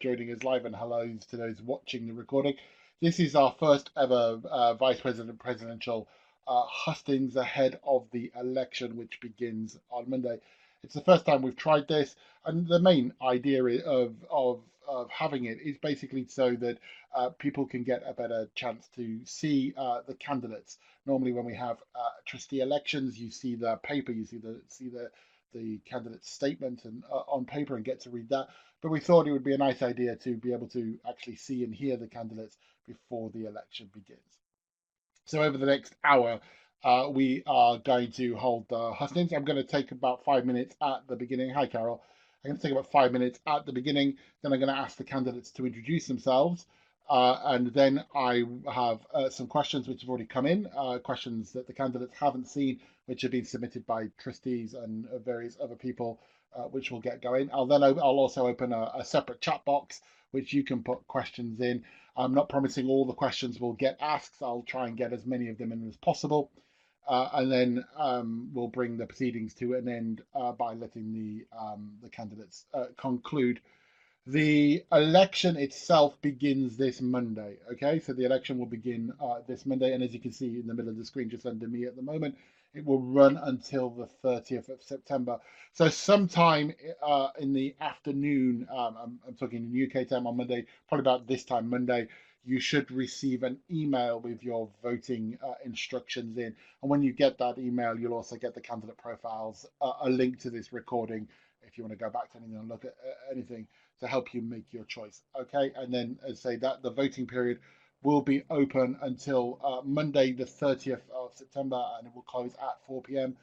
joining us live, and hello to those watching the recording. This is our first ever Vice President presidential hustings ahead of the election, which begins on Monday. It's the first time we've tried this, and the main idea of having it is basically so that people can get a better chance to see the candidates. Normally, when we have trustee elections, you see the paper, you see the candidate's statement and on paper and get to read that. But we thought it would be a nice idea to be able to actually see and hear the candidates before the election begins. So over the next hour, we are going to hold the hustings. I'm going to take about 5 minutes at the beginning. Hi, Carol. I'm going to take about 5 minutes at the beginning. Then I'm going to ask the candidates to introduce themselves. And then I have some questions which have already come in, questions that the candidates haven't seen, which have been submitted by trustees and various other people, which will get going. I'll also open a separate chat box, which you can put questions in. I'm not promising all the questions will get asked. I'll try and get as many of them in as possible. And then we'll bring the proceedings to an end by letting the candidates conclude. The election itself begins this Monday. Okay, so the election will begin this Monday, and as you can see in the middle of the screen, just under me at the moment, it will run until the 30th of September. So sometime in the afternoon, I'm talking in UK time on Monday, probably about this time Monday, you should receive an email with your voting instructions in. And when you get that email, you'll also get the candidate profiles, a link to this recording if you want to go back to anything and look at anything to help you make your choice. Okay, and then as I say that the voting period will be open until Monday, the 30th of September, and it will close at 4 p.m.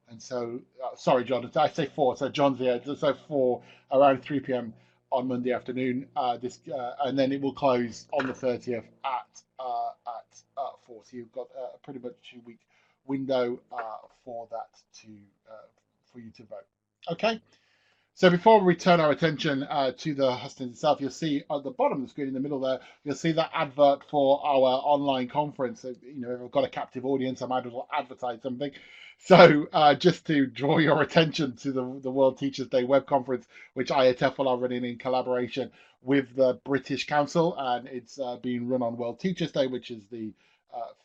And so, sorry, John, did I say 4? So John's here. So 4 around 3 p.m. on Monday afternoon. And then it will close on the 30th at 4. So you've got a pretty much 2-week window for that for you to vote. Okay. So before we turn our attention to the hustings itself, you'll see at the bottom of the screen in the middle there, you'll see that advert for our online conference. So, if I've got a captive audience, I might as well advertise something. So just to draw your attention to the World Teachers' Day web conference, which IATEFL are running in collaboration with the British Council, and it's being run on World Teachers' Day, which is the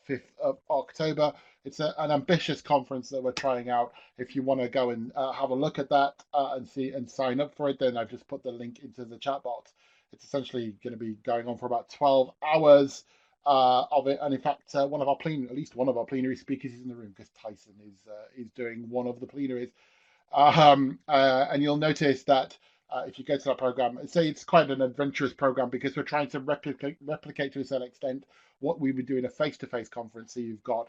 5th of October. It's an ambitious conference that we're trying out. If you want to go and have a look at that and see and sign up for it, then I've just put the link into the chat box. It's essentially going to be going on for about 12 hours of it. And in fact, at least one of our plenary speakers is in the room because Tyson is doing one of the plenaries. And you'll notice that if you go to that program, say it's quite an adventurous program because we're trying to replicate to a certain extent what we would do in a face-to-face conference. So you've got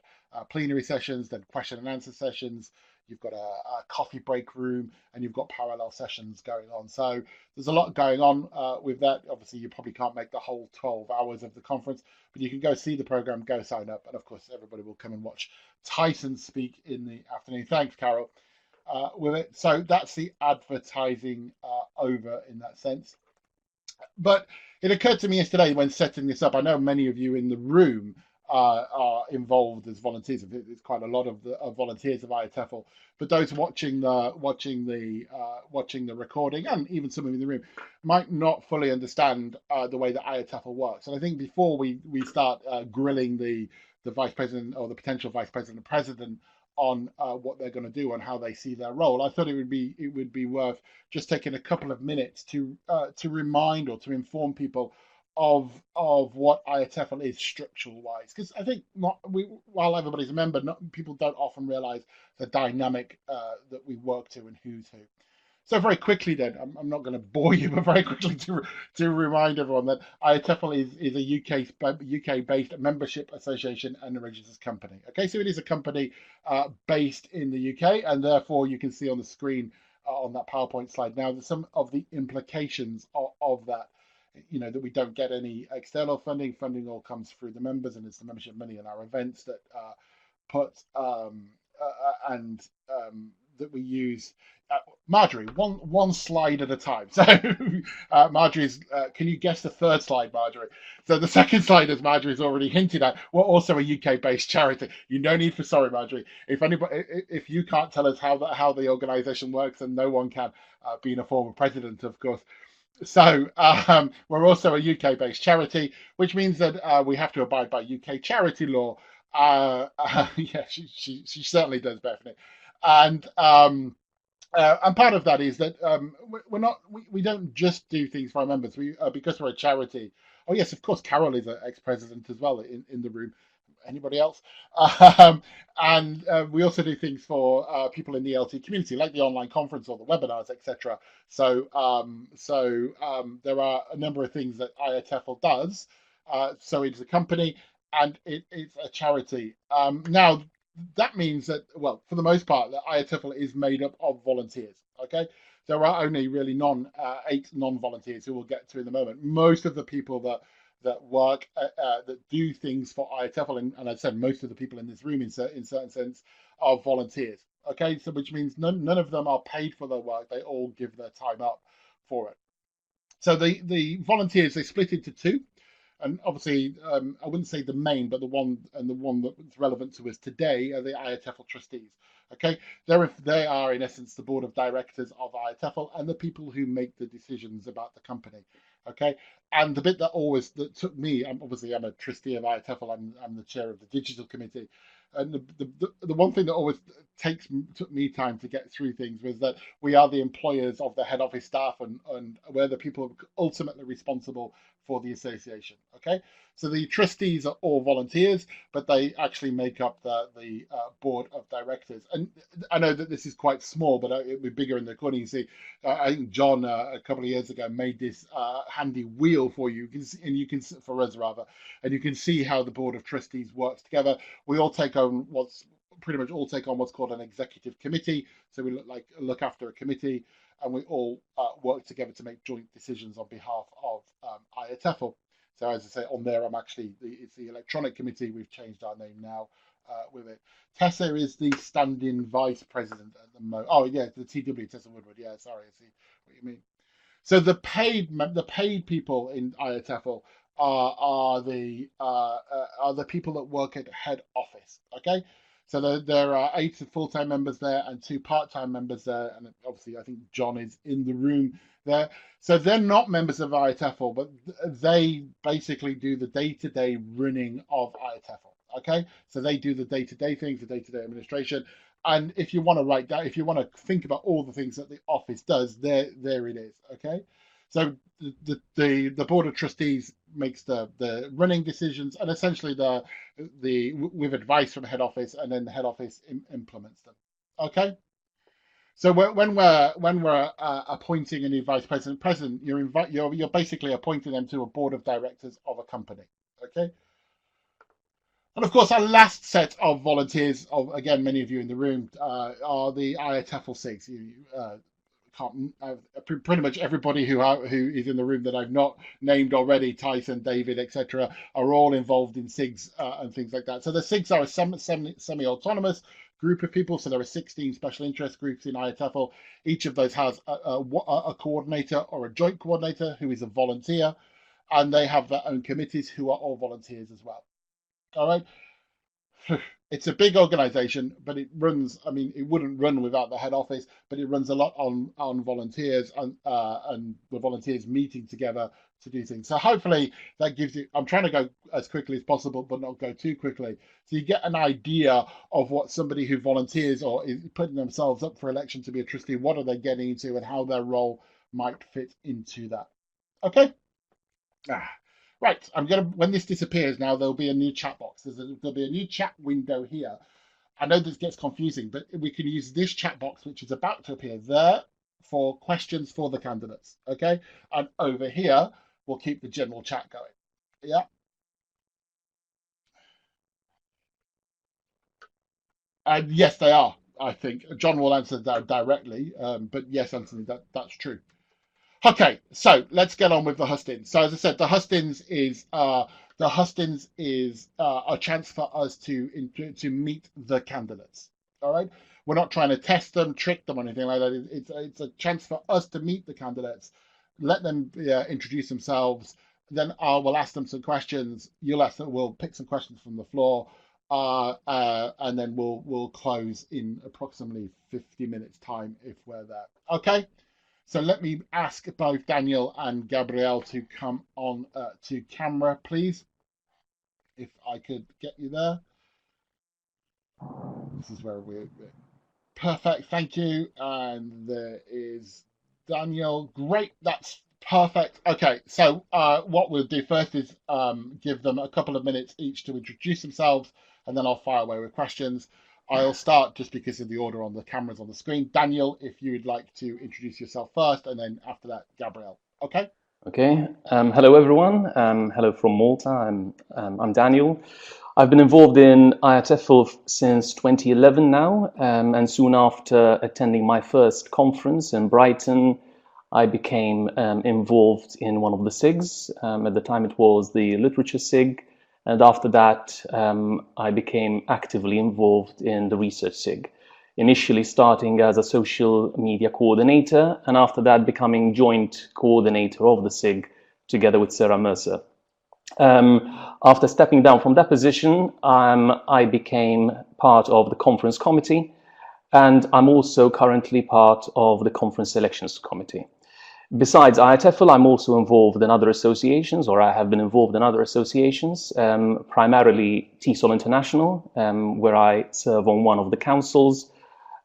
plenary sessions, then question and answer sessions, you've got a coffee break room, and you've got parallel sessions going on. So there's a lot going on with that. Obviously, you probably can't make the whole 12 hours of the conference, but you can go see the program, go sign up, and of course, everybody will come and watch Tyson speak in the afternoon. Thanks, Carol. With it. So that's the advertising over in that sense. But it occurred to me yesterday when setting this up. I know many of you in the room are involved as volunteers. It's quite a lot of the volunteers of IATEFL. But those watching the recording, and even some of you in the room, might not fully understand the way that IATEFL works. And I think before we start grilling the vice president or the potential vice president on what they're going to do and how they see their role, I thought it would be worth just taking a couple of minutes to remind or to inform people of what IATEFL is structural wise, because I think while everybody's a member, people don't often realize the dynamic that we work to and who's who. So very quickly then, I'm not going to bore you, but very quickly to remind everyone that IATEFL is a UK-based membership association and a registered company. Okay, so it is a company based in the UK, and therefore you can see on the screen on that PowerPoint slide now that some of the implications of that, that we don't get any external funding. Funding all comes through the members, and it's the membership money in our events that that we use. Marjorie, one slide at a time. So Marjorie's, can you guess the third slide, Marjorie? So the second slide, as Marjorie's already hinted at, we're also a UK-based charity. No need for sorry, Marjorie. If you can't tell us how the organisation works, then no one can, being a former president, of course. So we're also a UK-based charity, which means that we have to abide by UK charity law. Yeah, she certainly does, Bethany. And and part of that is that we're not we don't just do things for our members. We because we're a charity. Oh yes, of course, Carol is an ex-president as well in the room. Anybody else? Um, and we also do things for people in the LT community, like the online conference or the webinars, etc. There are a number of things that IATEFL does. So it's a company and it's a charity. Now, that means that, well, for the most part, that IATEFL is made up of volunteers. Okay, there are only really eight non-volunteers who we'll get to in the moment. Most of the people that work that do things for IATEFL, and I said most of the people in this room, in certain sense, are volunteers. Okay, so which means none of them are paid for their work. They all give their time up for it. So the volunteers, they split into two, and obviously I wouldn't say the main, but the one that's relevant to us today are the IATEFL trustees. Okay, they are in essence the board of directors of IATEFL and the people who make the decisions about the company. Okay, and the bit that took me, obviously I'm a trustee of IATEFL, I'm the chair of the digital committee, and the one thing that always took me time to get through things was that we are the employers of the head office staff, and we're the people ultimately responsible for the association. Okay, so the trustees are all volunteers, but they actually make up the board of directors. And I know that this is quite small, but it'll be bigger in the recording. You see, I think John a couple of years ago made this handy wheel for you, for us rather, and you can see how the board of trustees works together. We all take on what's pretty much all take on what's called an executive committee. So we look after a committee, and we all work together to make joint decisions on behalf of IATEFL. So as I say, on there, it's the electronic committee. We've changed our name now with it. Tessa is the standing vice president at the moment. Oh yeah, the TW, Tessa Woodward. Yeah, sorry, I see what you mean. So the paid people in IATEFL are the people that work at head office. Okay, so there are eight full-time members there and two part-time members there, and obviously I think John is in the room there. So they're not members of IATEFL, but they basically do the day-to-day running of IATEFL. Okay, so they do the day-to-day things, the day-to-day administration. And if you want to write down, if you want to think about all the things that the office does, there it is. Okay, so the board of trustees makes the running decisions, and essentially the with advice from head office, and then the head office implements them. Okay, so when we're appointing a new vice president, you're basically appointing them to a board of directors of a company. Okay, and of course, our last set of volunteers, of again, many of you in the room, are the IATEFL SIGs. Can't pretty much everybody who is in the room that I've not named already, Tyson, David, etc., are all involved in SIGs and things like that. So the SIGs are a semi-autonomous group of people. So there are 16 special interest groups in IATEFL. Each of those has a coordinator or a joint coordinator who is a volunteer, and they have their own committees who are all volunteers as well. All right. It's a big organization, but it runs. I mean, it wouldn't run without the head office, but it runs a lot on volunteers and the volunteers meeting together to do things. So hopefully that gives you. I'm trying to go as quickly as possible, but not go too quickly, so you get an idea of what somebody who volunteers or is putting themselves up for election to be a trustee, what are they getting into, and how their role might fit into that. Okay. Ah, right. When this disappears now, there'll be a new chat box. There'll be a new chat window here. I know this gets confusing, but we can use this chat box, which is about to appear there, for questions for the candidates. Okay. And over here, we'll keep the general chat going. Yeah. And yes, they are. I think John will answer that directly. But yes, Anthony, that's true. Okay, so let's get on with the hustings. So as I said, the hustings is a chance for us to meet the candidates. All right, we're not trying to test them, trick them, or anything like that. It's a chance for us to meet the candidates, let them introduce themselves. Then we'll ask them some questions. We'll pick some questions from the floor, and then we'll close in approximately 50 minutes time if we're there. Okay. So let me ask both Daniel and Gabrielle to come on to camera, please, if I could get you there. This is where we're perfect. Thank you. And there is Daniel. Great. That's perfect. Okay. So what we'll do first is give them a couple of minutes each to introduce themselves, and then I'll fire away with questions. I'll start just because of the order on the cameras on the screen. Daniel, if you would like to introduce yourself first, and then after that, Gabrielle. Okay. Okay. Hello, everyone. Hello from Malta. I'm Daniel. I've been involved in IATEFL since 2011 now, and soon after attending my first conference in Brighton, I became involved in one of the SIGs. At the time, it was the Literature SIG, and after that, I became actively involved in the Research SIG. Initially starting as a social media coordinator, and after that becoming joint coordinator of the SIG together with Sarah Mercer. After stepping down from that position, I became part of the conference committee, and I'm also currently part of the conference selections committee. Besides IATEFL, I'm also involved in other associations, or I have been involved in other associations, primarily TESOL International, where I serve on one of the councils.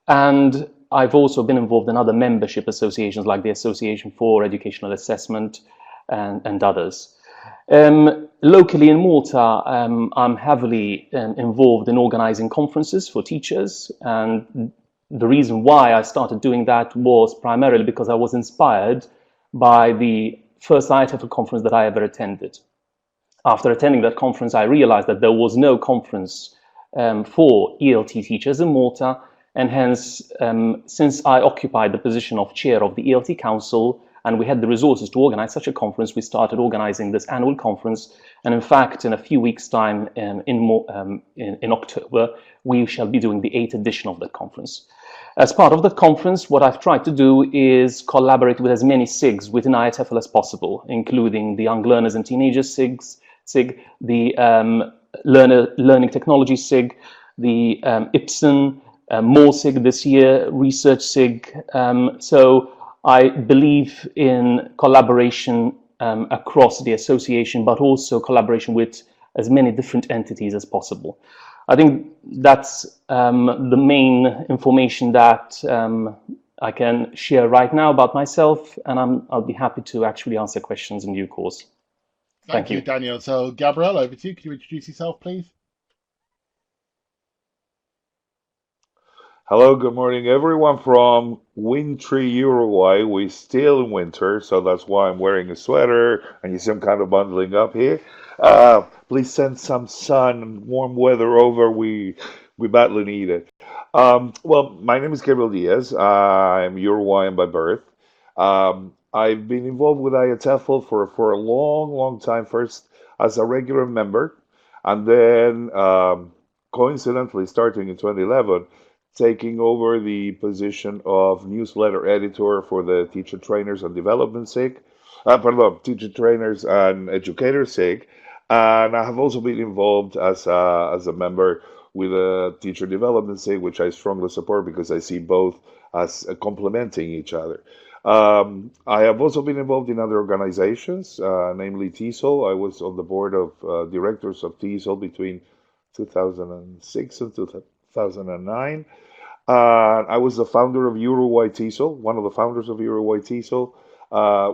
And I've also been involved in other membership associations like the Association for Educational Assessment and others. Locally in Malta, I'm heavily involved in organizing conferences for teachers. And the reason why I started doing that was primarily because I was inspired by the first IATEFL conference that I ever attended. After attending that conference, I realized that there was no conference for ELT teachers in Malta, and hence, since I occupied the position of chair of the ELT Council, and we had the resources to organize such a conference, we started organizing this annual conference. And in fact, in a few weeks' time, in October, we shall be doing the 8th edition of that conference. As part of that conference, what I've tried to do is collaborate with as many SIGs within IATEFL as possible, including the Young Learners and Teenagers SIG, the Learning Technology SIG, the IPSN, more SIG this year, Research SIG. So I believe in collaboration across the association, but also collaboration with as many different entities as possible. I think that's the main information that I can share right now about myself, and I'll be happy to actually answer questions in due course. Thank Thank you, you. Daniel. So, Gabrielle, over to you. Can you introduce yourself, please? Hello, good morning, everyone from wintry Uruguay. We're still in winter, so that's why I'm wearing a sweater and you see I'm kind of bundling up here. Please send some sun and warm weather over. We badly need it. Well, my name is Gabriel Diaz. I'm Uruguayan by birth. I've been involved with IATEFL for a long, long time. First as a regular member, and then coincidentally, starting in 2011, taking over the position of newsletter editor for the Teacher Trainers and Development SIG, pardon, Teacher Trainers and Educators SIG, and I have also been involved as a member with a Teacher Development SIG, which I strongly support because I see both as complementing each other. I have also been involved in other organizations, namely TESOL. I was on the board of directors of TESOL between 2006 and 2009. I was the founder of Uruguay TESOL, one of the founders of Uruguay TESOL.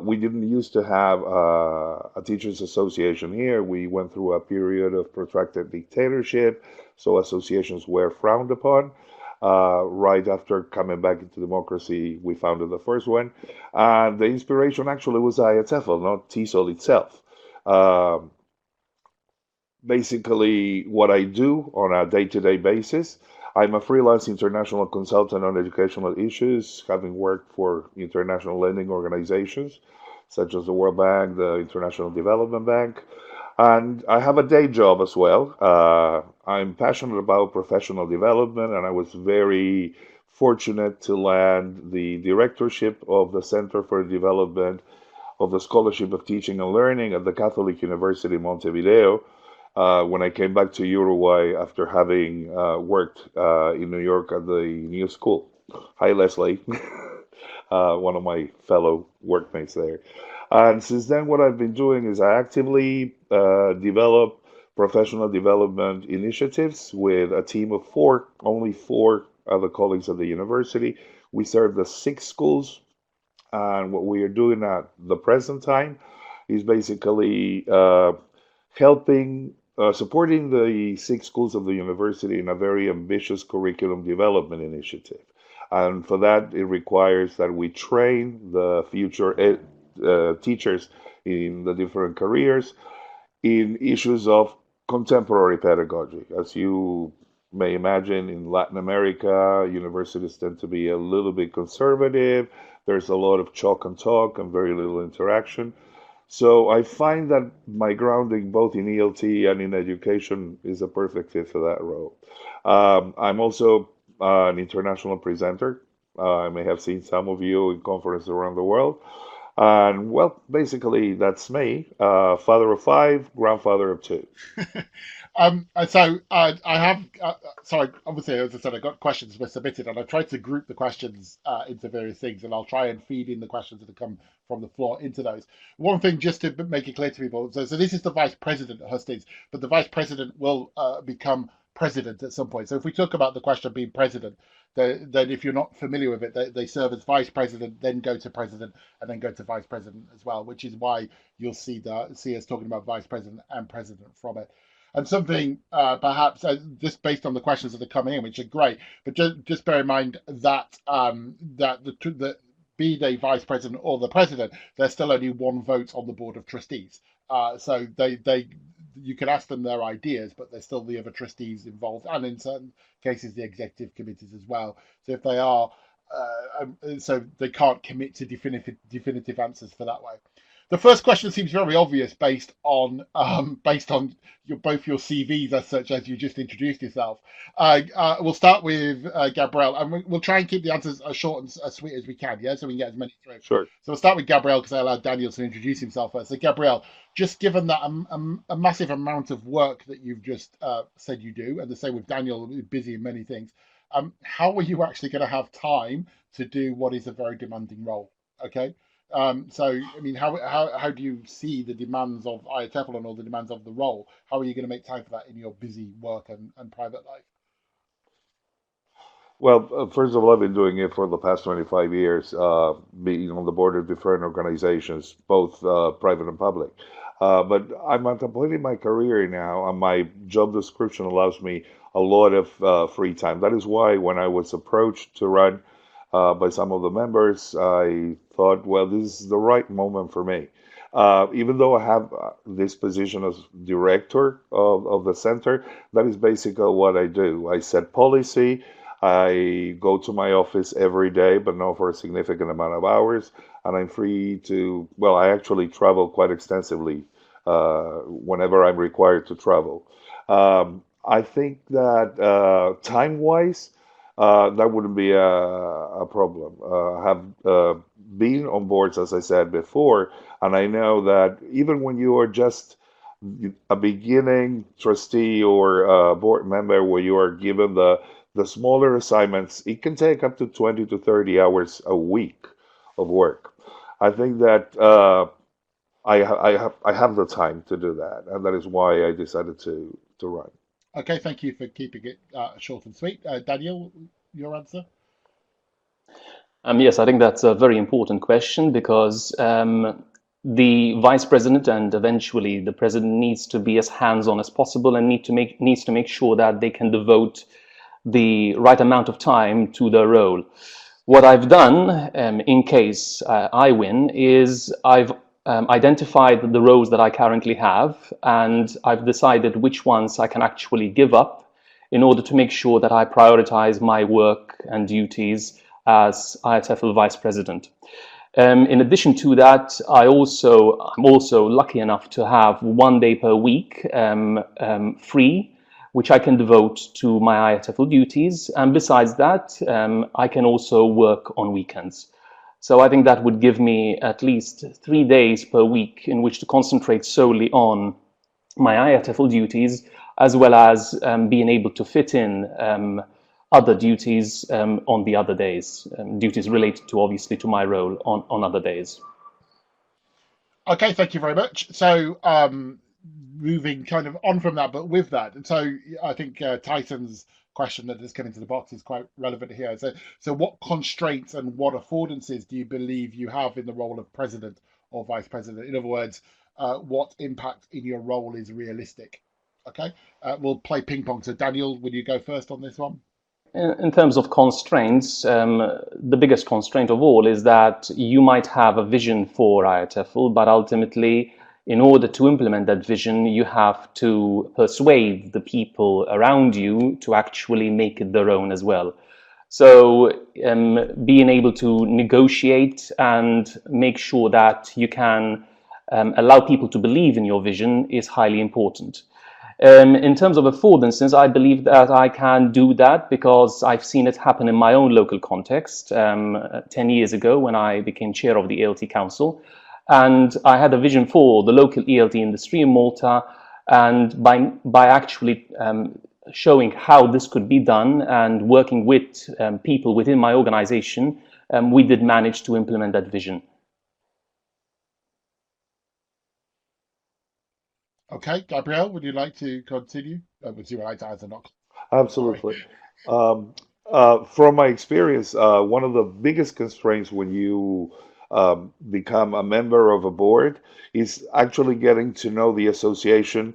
We didn't used to have a teachers association here. We went through a period of protracted dictatorship, so associations were frowned upon. Right after coming back into democracy, we founded the first one. And the inspiration actually was IATEFL, not TESOL itself. Um Basically, what I do on a day-to-day basis. I'm a freelance international consultant on educational issues, having worked for international lending organizations such as the World Bank, the International Development Bank, and I have a day job as well. I'm passionate about professional development, and I was very fortunate to land the directorship of the Center for Development of the Scholarship of Teaching and Learning at the Catholic University Montevideo when I came back to Uruguay after having worked in New York at the New School. Hi, Leslie. one of my fellow workmates there. And since then, what I've been doing is I actively develop professional development initiatives with a team of four, only four other colleagues at the university. We serve the six schools, and what we are doing at the present time is basically supporting the six schools of the university in a very ambitious curriculum development initiative. And for that, it requires that we train the future teachers in the different careers in issues of contemporary pedagogy. As you may imagine, in Latin America, universities tend to be a little bit conservative. There's a lot of chalk and talk and very little interaction. So I find that my grounding both in ELT and in education is a perfect fit for that role. I'm also an international presenter. I may have seen some of you in conferences around the world. And well, basically, that's me. Father of five, grandfather of two. I have, sorry, obviously, as I said, I got questions were submitted, and I tried to group the questions into various things, and I'll try and feed in the questions that have come from the floor into those. One thing, just to make it clear to people, so this is the vice president at Hustings, but the vice president will become president at some point. So if we talk about the question of being president, then if you're not familiar with it, they serve as vice president, then go to president, and then go to vice president as well, which is why you'll see us talking about vice president and president from it. And something perhaps just based on the questions that are coming in, which are great, but just bear in mind that that be they vice president or the president, there's still only one vote on the board of trustees. So they you can ask them their ideas, but there's still the other trustees involved, and in certain cases the executive committees as well. So if they are, so they can't commit to definitive answers for that way. The first question seems very obvious based on both your CVs as such as you just introduced yourself. We'll start with Gabrielle, and we'll try and keep the answers as short and as sweet as we can, yeah, so we can get as many through. Sure. So we'll start with Gabrielle because I allowed Daniel to introduce himself first. So Gabrielle, just given that a massive amount of work that you've just said you do, and the same with Daniel, who's busy in many things, how are you actually going to have time to do what is a very demanding role? Okay. So, I mean, how do you see the demands of IATEFL and all the demands of the role? How are you going to make time for that in your busy work and private life? Well, first of all, I've been doing it for the past 25 years, being on the board of different organizations, both private and public. But I'm at a point in my career now, and my job description allows me a lot of free time. That is why when I was approached to run by some of the members, I thought, well, this is the right moment for me. Even though I have this position as director of the center, that is basically what I do. I set policy. I go to my office every day, but not for a significant amount of hours. And I'm free to, well, I actually travel quite extensively whenever I'm required to travel. I think that time-wise, that wouldn't be a problem. I have been on boards, as I said before, and I know that even when you are just a beginning trustee or board member where you are given the smaller assignments, it can take up to 20 to 30 hours a week of work. I think that I have the time to do that, and that is why I decided to run. Okay, thank you for keeping it short and sweet. Daniel, your answer? Yes, I think that's a very important question because the vice president and eventually the president needs to be as hands-on as possible and needs to make sure that they can devote the right amount of time to their role. What I've done, in case I win, is I've identified the roles that I currently have, and I've decided which ones I can actually give up in order to make sure that I prioritize my work and duties as IATEFL Vice President. In addition to that, I'm also lucky enough to have 1 day per week free, which I can devote to my IATEFL duties. And besides that, I can also work on weekends. So I think that would give me at least 3 days per week in which to concentrate solely on my IATEFL duties, as well as being able to fit in other duties on the other days, duties related to, obviously, to my role on other days. Okay, thank you very much. So, moving kind of on from that, but with that, and so I think Tyson's question that has come into the box is quite relevant here. So what constraints and what affordances do you believe you have in the role of president or vice president? In other words, what impact in your role is realistic? Okay, we'll play ping pong. So, Daniel, will you go first on this one? In terms of constraints, the biggest constraint of all is that you might have a vision for IATEFL, but ultimately, in order to implement that vision, you have to persuade the people around you to actually make it their own as well. So being able to negotiate and make sure that you can allow people to believe in your vision is highly important. In terms of affordances, I believe that I can do that because I've seen it happen in my own local context 10 years ago when I became chair of the ELT Council. And I had a vision for the local ELT industry in Malta. And by actually showing how this could be done and working with people within my organization, we did manage to implement that vision. Okay, Gabrielle, would you like to continue? Would you like to answer? Not sorry. Absolutely. Um, from my experience, one of the biggest constraints when you become a member of a board is actually getting to know the association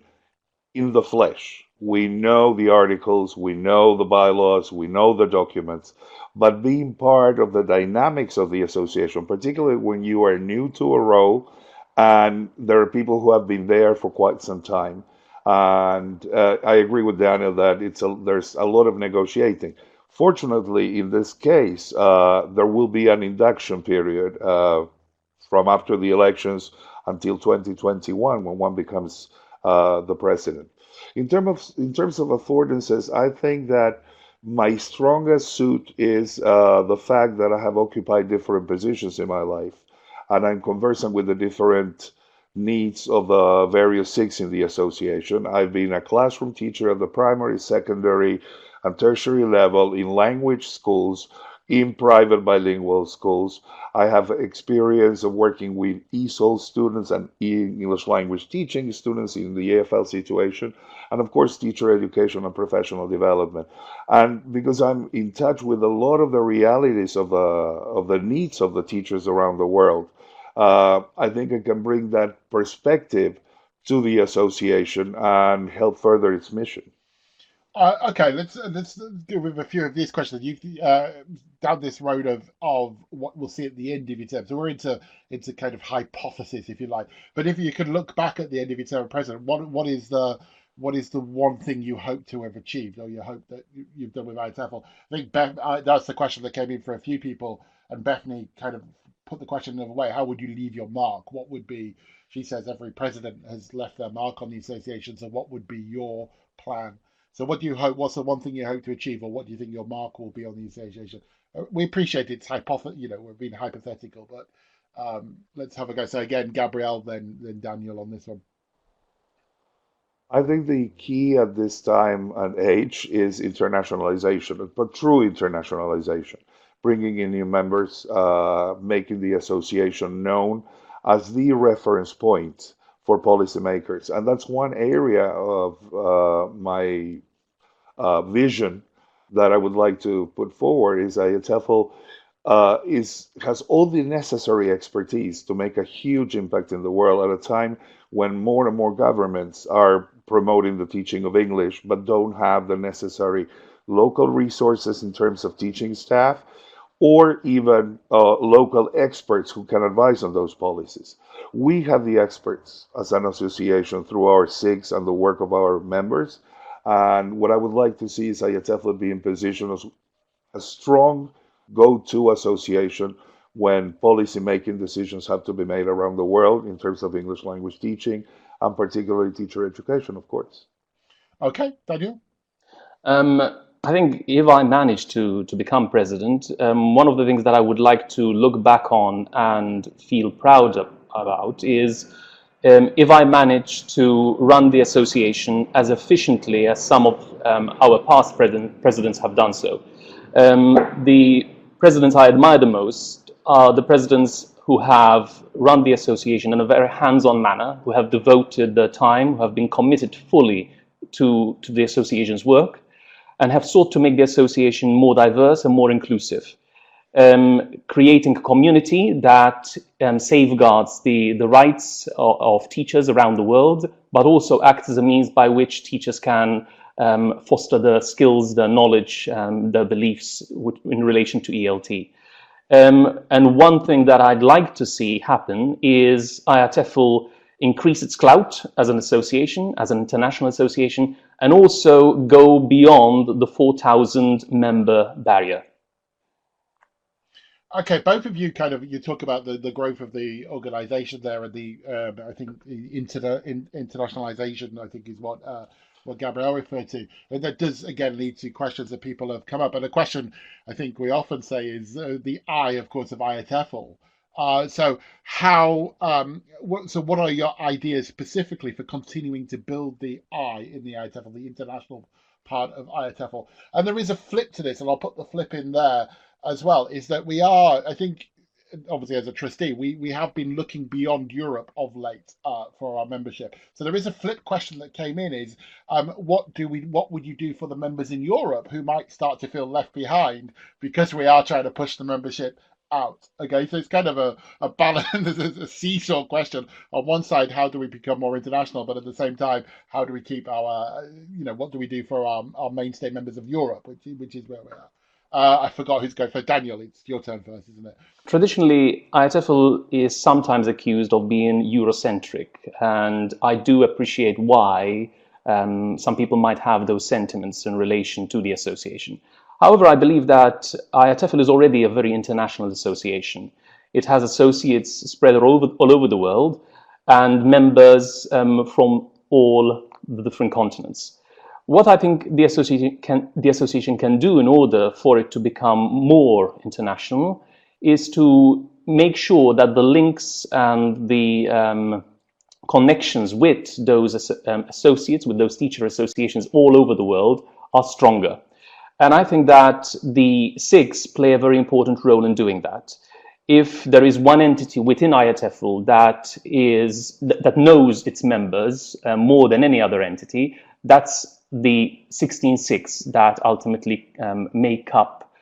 in the flesh. We know the articles, we know the bylaws, we know the documents, but being part of the dynamics of the association, particularly when you are new to a role and there are people who have been there for quite some time. And I agree with Daniel that there's a lot of negotiating. Fortunately, in this case, there will be an induction period from after the elections until 2021 when one becomes the president. In terms of affordances, I think that my strongest suit is the fact that I have occupied different positions in my life, and I'm conversant with the different needs of the various SIGs in the association. I've been a classroom teacher at the primary, secondary, and tertiary level in language schools, in private bilingual schools. I have experience of working with ESOL students and English language teaching students in the AFL situation, and of course, teacher education and professional development. And because I'm in touch with a lot of the realities of the needs of the teachers around the world, I think I can bring that perspective to the association and help further its mission. Okay, let's deal with a few of these questions. You've down this road of what we'll see at the end of your term. So we're into kind of hypothesis, if you like. But if you could look back at the end of your term as president, what is the one thing you hope to have achieved, or you hope that you've done with IATEFL? I think that's the question that came in for a few people, and Bethany kind of put the question another way. How would you leave your mark? What would be? She says every president has left their mark on the association. So what would be your plan? So what do you hope? What's the one thing you hope to achieve, or what do you think your mark will be on the association? We appreciate it's hypothetical. We're being hypothetical, but let's have a go. So again, Gabrielle, then Daniel on this one. I think the key at this time and age is internationalization, but true internationalization, bringing in new members, making the association known as the reference point for policymakers. And that's one area of my vision that I would like to put forward is IATEFL has all the necessary expertise to make a huge impact in the world at a time when more and more governments are promoting the teaching of English but don't have the necessary local resources in terms of teaching staff or even local experts who can advise on those policies. We have the experts as an association through our SIGs and the work of our members. And what I would like to see is IATEFL be in position as a strong go-to association when policy making decisions have to be made around the world in terms of English language teaching and particularly teacher education, of course. Okay, Daniel. Um, I think if I manage to become president, one of the things that I would like to look back on and feel proud about is if I manage to run the association as efficiently as some of our past presidents have done so. The presidents I admire the most are the presidents who have run the association in a very hands-on manner, who have devoted their time, who have been committed fully to the association's work, and have sought to make the association more diverse and more inclusive. Creating a community that safeguards the rights of teachers around the world, but also acts as a means by which teachers can foster the skills, the knowledge, the beliefs in relation to ELT. And one thing that I'd like to see happen is IATEFL increase its clout as an association, as an international association, and also go beyond the 4,000 member barrier. Okay, both of you you talk about the growth of the organization there and the I think the internationalization I think is what Gabrielle referred to, and that does again lead to questions that people have come up. And a question I think we often say is the I, of course, of IATEFL. So what are your ideas specifically for continuing to build the I in the IATEFL, the international part of IATEFL? And there is a flip to this, and I'll put the flip in there as well, is that we are, I think, obviously as a trustee, we have been looking beyond Europe of late for our membership. So there is a flip question that came in is, what would you do for the members in Europe who might start to feel left behind because we are trying to push the membership out? Okay, so it's kind of a balance, a seesaw question. On one side, how do we become more international, but at the same time, how do we keep our, what do we do for our mainstay members of Europe, which is where we are. I forgot who's going for Daniel. It's your turn first, isn't it? Traditionally, IATEFL is sometimes accused of being Eurocentric, and I do appreciate why some people might have those sentiments in relation to the association. However, I believe that IATEFL is already a very international association. It has associates spread all over the world and members from all the different continents. What I think the association can do in order for it to become more international is to make sure that the links and the connections with those associates, with those teacher associations all over the world are stronger. And I think that the SIGs play a very important role in doing that. If there is one entity within IATEFL that knows its members more than any other entity, that's the 16 SIGs that ultimately make up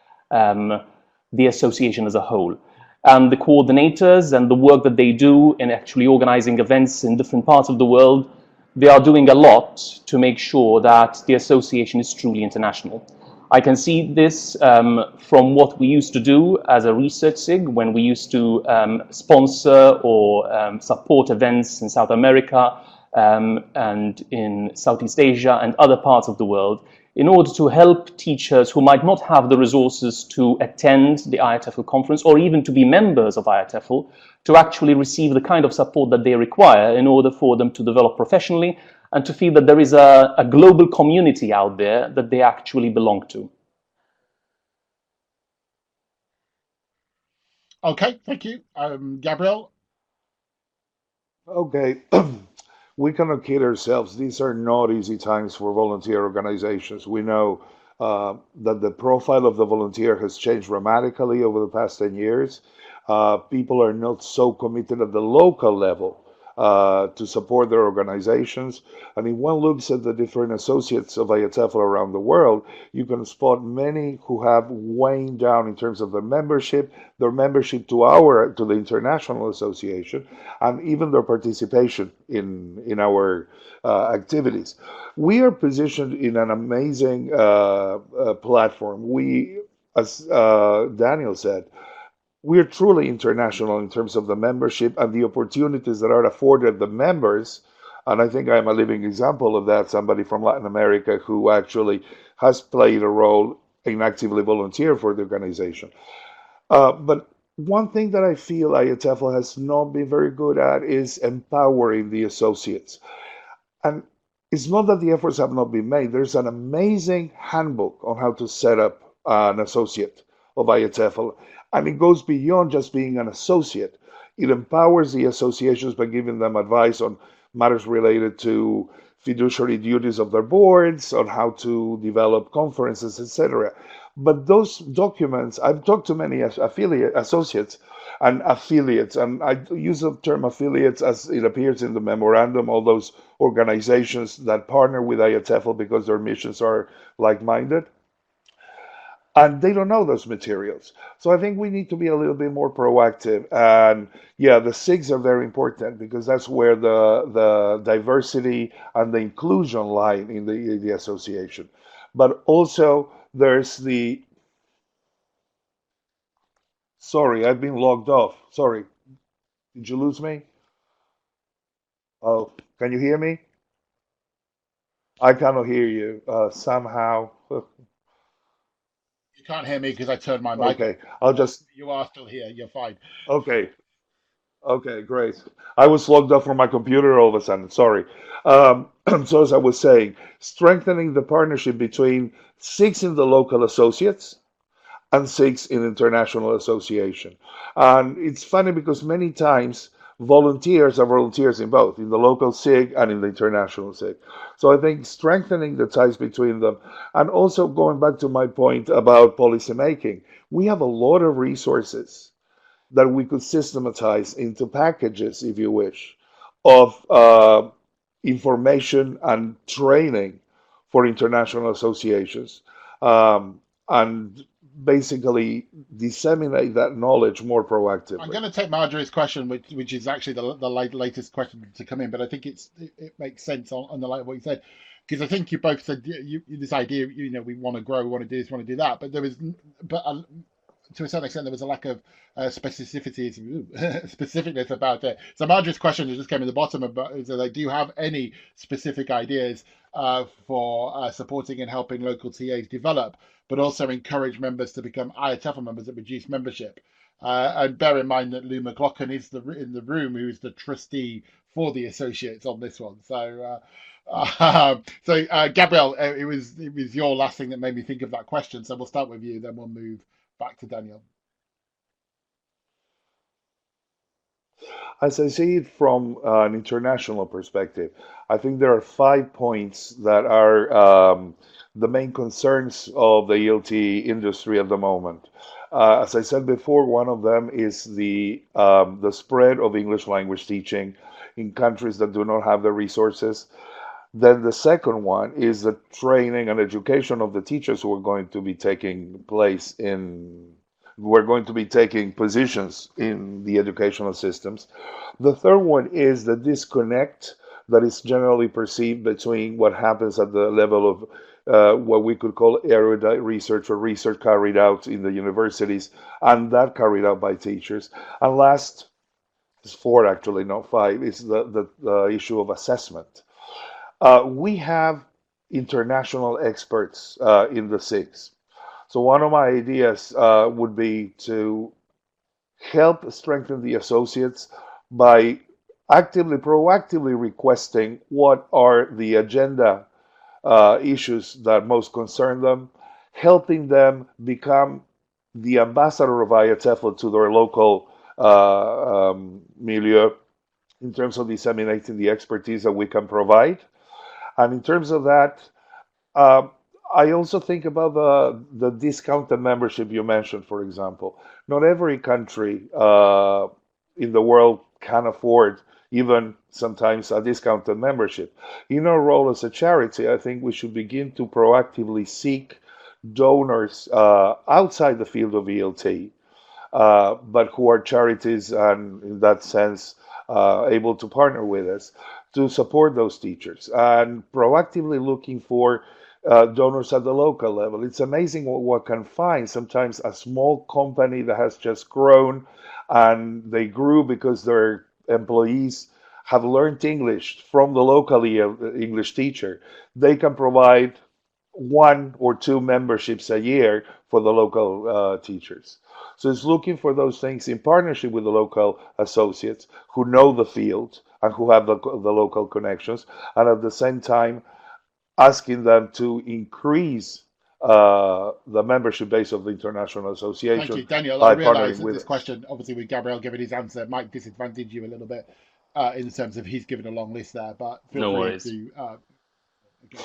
the association as a whole. And the coordinators and the work that they do in actually organizing events in different parts of the world, they are doing a lot to make sure that the association is truly international. I can see this from what we used to do as a research SIG when we used to sponsor or support events in South America and in Southeast Asia and other parts of the world in order to help teachers who might not have the resources to attend the IATEFL conference or even to be members of IATEFL to actually receive the kind of support that they require in order for them to develop professionally and to feel that there is a global community out there that they actually belong to. Okay, thank you. Gabrielle? Okay. We cannot kid ourselves. These are not easy times for volunteer organizations. We know that the profile of the volunteer has changed dramatically over the past 10 years. People are not so committed at the local level to support their organizations. And if one looks at the different associates of IATEFL around the world, you can spot many who have waned down in terms of their membership to the International Association, and even their participation in our activities. We are positioned in an amazing platform. We, as Daniel said, we are truly international in terms of the membership and the opportunities that are afforded the members. And I think I'm a living example of that, somebody from Latin America who actually has played a role in actively volunteer for the organization. But one thing that I feel IATEFL has not been very good at is empowering the associates. And it's not that the efforts have not been made. There's an amazing handbook on how to set up an associate of IATEFL. And it goes beyond just being an associate. It empowers the associations by giving them advice on matters related to fiduciary duties of their boards, on how to develop conferences, etc. But those documents, I've talked to many affiliate associates and affiliates, and I use the term affiliates as it appears in the memorandum, all those organizations that partner with IATEFL because their missions are like-minded, and they don't know those materials. So I think we need to be a little bit more proactive. And yeah, the SIGs are very important because that's where the diversity and the inclusion lie in the association. But also there's the, sorry, I've been logged off. Sorry, did you lose me? Oh, can you hear me? I cannot hear you somehow. You can't hear me because I turned my mic off, Okay, I'll but just, you are still here. You're fine. okay. Okay, great. I was logged off from my computer all of a sudden. Sorry. So as I was saying, strengthening the partnership between six in the local associates and six in international association. And it's funny because many times volunteers are volunteers in both, in the local SIG and in the international SIG. So I think strengthening the ties between them, and also going back to my point about policy making, we have a lot of resources that we could systematize into packages, if you wish, of information and training for international associations, and basically disseminate that knowledge more I'm proactively. going to take Marjorie's question, which is actually the latest question to come in, but I think it makes sense on the light of what you said, because I think you both said this idea, we want to grow, we want to do this, we want to do that, but there was, but to a certain extent, there was a lack of specificity, specificness about it. So Marjorie's question that just came in the bottom about is like, do you have any specific ideas for supporting and helping local TAs develop, but also encourage members to become IATEFL members at reduced membership? And bear in mind that Lou McLaughlin is in the room, who is the trustee for the associates on this one. Gabrielle, it was your last thing that made me think of that question. So we'll start with you, then we'll move back to Daniel. As I see it from an international perspective, I think there are 5 points that are the main concerns of the ELT industry at the moment. As I said before, one of them is the spread of English language teaching in countries that do not have the resources. Then the second one is the training and education of the teachers who are going to be taking positions in the educational systems. The third one is the disconnect that is generally perceived between what happens at the level of what we could call erudite research or research carried out in the universities and that carried out by teachers. And last, is four actually, not five, is the issue of assessment. We have international experts in the SIGs. So one of my ideas would be to help strengthen the associates by proactively requesting what are the agenda issues that most concern them, helping them become the ambassador of IATEFL to their local milieu in terms of disseminating the expertise that we can provide. And in terms of that, uh, I also think about the discounted membership you mentioned, for example. Not every country in the world can afford even sometimes a discounted membership. In our role as a charity, I think we should begin to proactively seek donors outside the field of ELT, but who are charities and, in that sense, able to partner with us to support those teachers and proactively looking for donors at the local level. It's amazing what can find. Sometimes a small company that has just grown and they grew because their employees have learned English from the local English teacher. They can provide one or two memberships a year for the local teachers. So it's looking for those things in partnership with the local associates who know the field and who have the local connections, and at the same time asking them to increase the membership base of the International Thank Association you, Daniel. I by realise partnering that with this us. question, obviously with Gabriel giving his answer, might disadvantage you a little bit in terms of he's given a long list there, but feel No free worries. to go.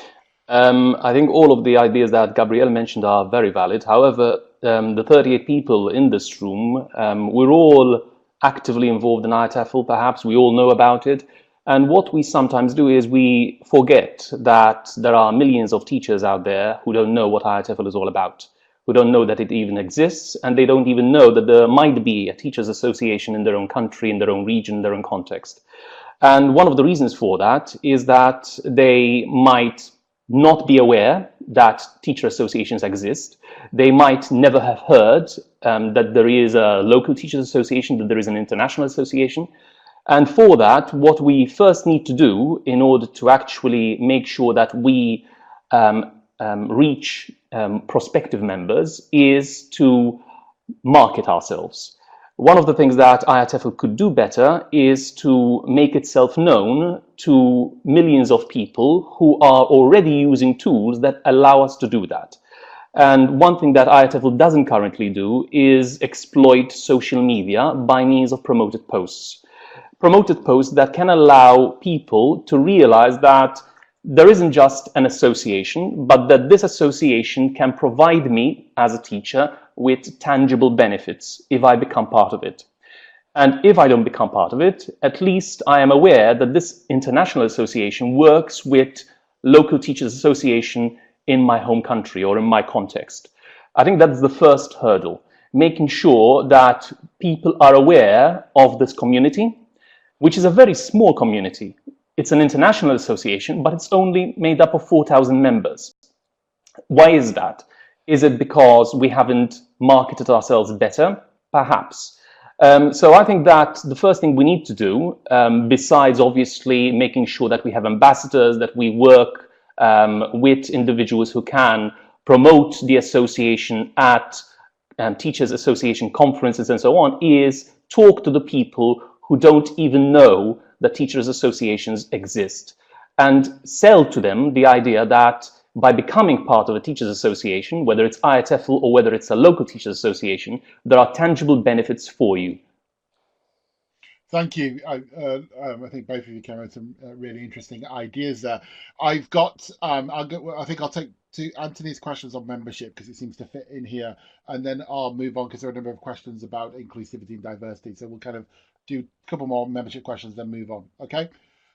I think all of the ideas that Gabrielle mentioned are very valid. However, the 38 people in this room, we're all actively involved in IATEFL, perhaps. We all know about it. And what we sometimes do is we forget that there are millions of teachers out there who don't know what IATEFL is all about, who don't know that it even exists, and they don't even know that there might be a teachers association in their own country, in their own region, in their own context. And one of the reasons for that is that they might not be aware that teacher associations exist. They might never have heard that there is a local teachers association, that there is an international association. And for that, what we first need to do in order to actually make sure that we reach prospective members is to market ourselves. One of the things that IATEFL could do better is to make itself known to millions of people who are already using tools that allow us to do that. And one thing that IATEFL doesn't currently do is exploit social media by means of promoted posts. Promoted posts that can allow people to realize that there isn't just an association, but that this association can provide me as a teacher with tangible benefits if I become part of it. And if I don't become part of it, at least I am aware that this international association works with local teachers association in my home country or in my context. I think that's the first hurdle, making sure that people are aware of this community, which is a very small community. It's an international association, but it's only made up of 4,000 members. Why is that? Is it because we haven't marketed ourselves better? Perhaps. So I think that the first thing we need to do, besides obviously making sure that we have ambassadors, that we work with individuals who can promote the association at teachers association conferences and so on, is talk to the people who don't even know that teachers associations exist, and sell to them the idea that by becoming part of a teachers association, whether it's IATEFL or whether it's a local teachers association, there are tangible benefits for you. Thank you. I think both of you came with some really interesting ideas there. I've got, I think I'll take to Anthony's questions on membership because it seems to fit in here, and then I'll move on because there are a number of questions about inclusivity and diversity. So we'll kind of do a couple more membership questions, then move on. Okay.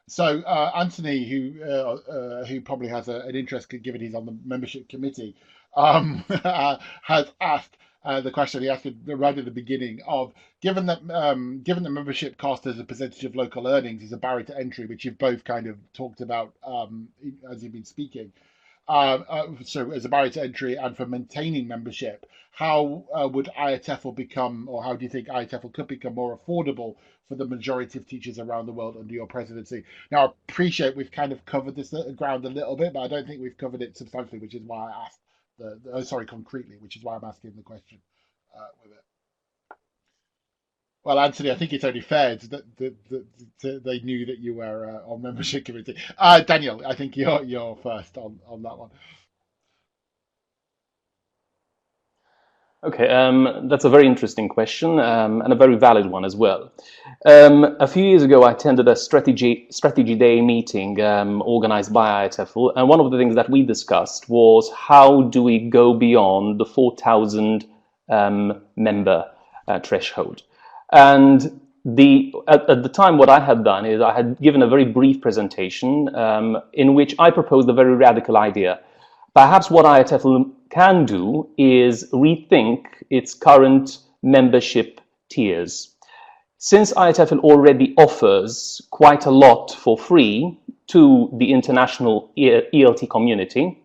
So Anthony, who probably has an interest given he's on the membership committee, has asked the question he asked right at the beginning of given the membership cost as a percentage of local earnings is a barrier to entry, which you've both kind of talked about as you've been speaking. So as a barrier to entry and for maintaining membership, how would IATEFL become, or how do you think IATEFL could become more affordable for the majority of teachers around the world under your presidency? Now, I appreciate we've kind of covered this ground a little bit, but I don't think we've covered it substantially, which is why I asked concretely, which is why I'm asking the question with it. Well, Anthony, I think it's only fair that they knew that you were on membership committee. Daniel, I think you're first on that one. Okay, that's a very interesting question and a very valid one as well. A few years ago, I attended a strategy day meeting organized by IATEFL, and one of the things that we discussed was how do we go beyond the 4,000 member threshold. And at the time, what I had done is I had given a very brief presentation in which I proposed a very radical idea. Perhaps what IATEFL can do is rethink its current membership tiers. Since IATEFL already offers quite a lot for free to the international ELT community,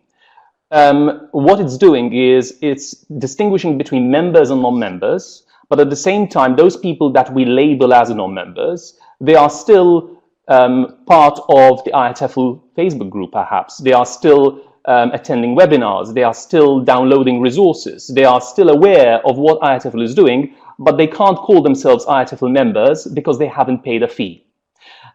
what it's doing is it's distinguishing between members and non-members, but at the same time, those people that we label as non-members, they are still part of the IATEFL Facebook group, perhaps. They are still attending webinars, they are still downloading resources, they are still aware of what IATEFL is doing, but they can't call themselves IATEFL members because they haven't paid a fee.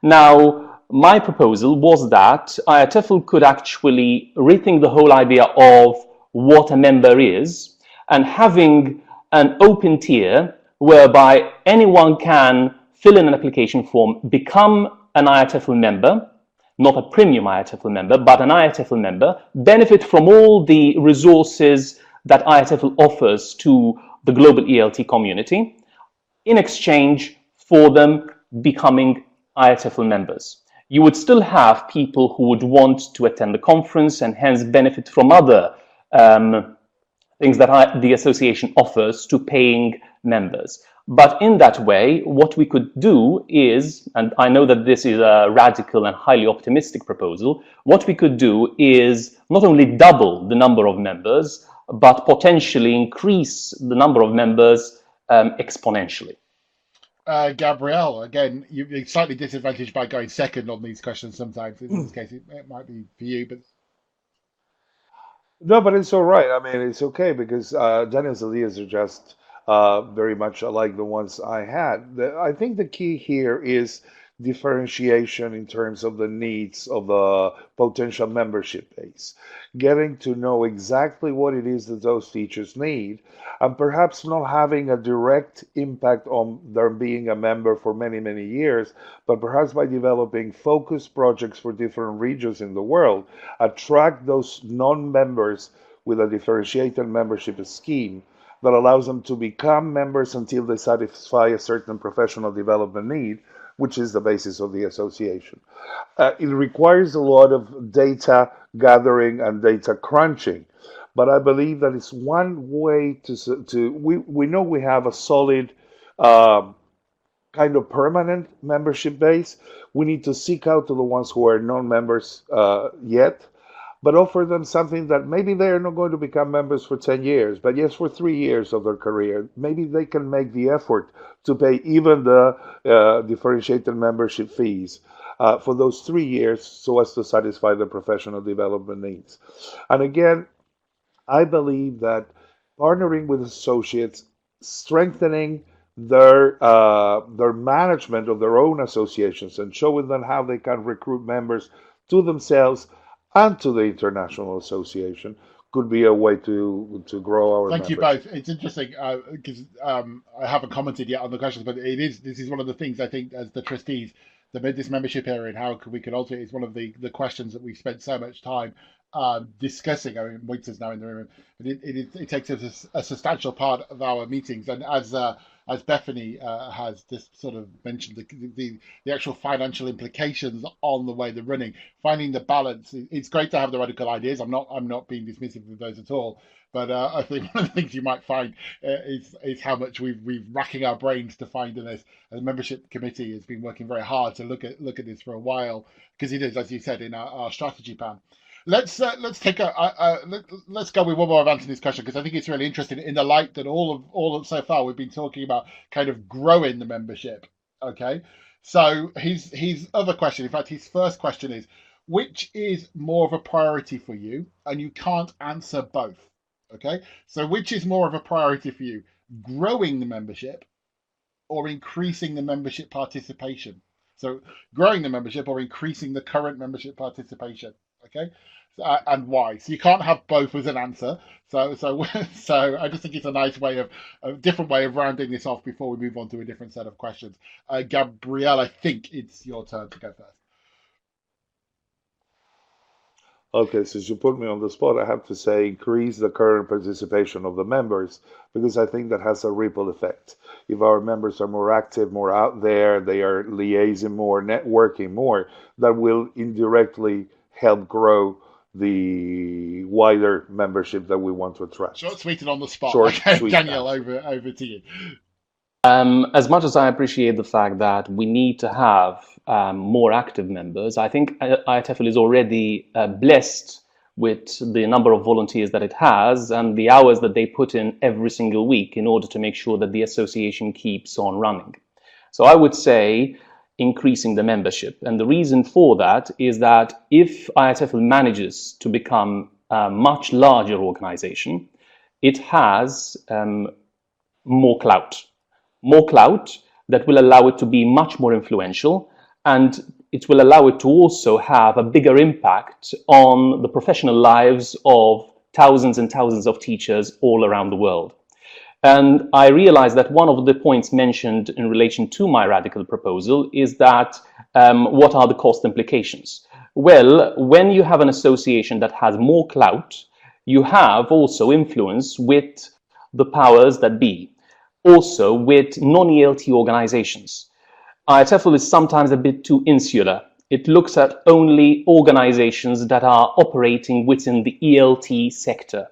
Now, my proposal was that IATEFL could actually rethink the whole idea of what a member is, and having an open tier whereby anyone can fill in an application form, become an IATEFL member, not a premium IATEFL member, but an IATEFL member, benefit from all the resources that IATEFL offers to the global ELT community, in exchange for them becoming IATEFL members. You would still have people who would want to attend the conference and hence benefit from other things that the association offers to paying members. But in that way, what we could do is, and I know that this is a radical and highly optimistic proposal, what we could do is not only double the number of members, but potentially increase the number of members exponentially. Gabrielle, again, you're slightly disadvantaged by going second on these questions sometimes. In this case, it might be for you, but No, but it's all right. I mean, it's okay because Daniel's ideas are just very much like the ones I had. I think the key here is differentiation in terms of the needs of the potential membership base, getting to know exactly what it is that those teachers need, and perhaps not having a direct impact on their being a member for many, many years, but perhaps by developing focused projects for different regions in the world, attract those non-members with a differentiated membership scheme that allows them to become members until they satisfy a certain professional development need, which is the basis of the association. It requires a lot of data gathering and data crunching, but I believe that it's one way we know we have a solid kind of permanent membership base. We need to seek out to the ones who are non-members yet, but offer them something that maybe they are not going to become members for 10 years, but yes, for 3 years of their career. Maybe they can make the effort to pay even the differentiated membership fees for those 3 years so as to satisfy their professional development needs. And again, I believe that partnering with associates, strengthening their management of their own associations and showing them how they can recruit members to themselves and to the international association could be a way to grow our thank you membership. both. It's interesting because I haven't commented yet on the questions, but this is one of the things I think as the trustees, this membership area and how we can alter it is one of the questions that we've spent so much time discussing. I mean, Winter's now in the room, but it takes a substantial part of our meetings. And as Bethany has just sort of mentioned, the actual financial implications on the way they're running, finding the balance. It's great to have the radical ideas. I'm not being dismissive of those at all. But I think one of the things you might find is how much we've racking our brains to find in this. And the membership committee has been working very hard to look at this for a while because it is, as you said, in our strategy plan. Let's take let's go with one more of Anthony's question because I think it's really interesting in the light that all of so far we've been talking about kind of growing the membership. Okay, so his other question, in fact, his first question is, which is more of a priority for you? And you can't answer both. Okay, so which is more of a priority for you, growing the membership or increasing the membership participation? So growing the membership or increasing the current membership participation. Okay, and why? So you can't have both as an answer. So I just think it's a nice way a different way of rounding this off before we move on to a different set of questions. Gabrielle, I think it's your turn to go first. Okay, since you put me on the spot, I have to say increase the current participation of the members because I think that has a ripple effect. If our members are more active, more out there, they are liaising more, networking more, that will indirectly help grow the wider membership that we want to attract. Short, sweet, and on the spot. Short, okay, sweet Daniel, answer. over to you. As much as I appreciate the fact that we need to have more active members, I think IATEFL is already blessed with the number of volunteers that it has and the hours that they put in every single week in order to make sure that the association keeps on running. So I would say increasing the membership. And the reason for that is that if IATEFL manages to become a much larger organization, it has more clout that will allow it to be much more influential, and it will allow it to also have a bigger impact on the professional lives of thousands and thousands of teachers all around the world. And I realized that one of the points mentioned in relation to my radical proposal is that what are the cost implications? Well, when you have an association that has more clout, you have also influence with the powers that be, also with non-ELT organizations. IATEFL is sometimes a bit too insular. It looks at only organizations that are operating within the ELT sector.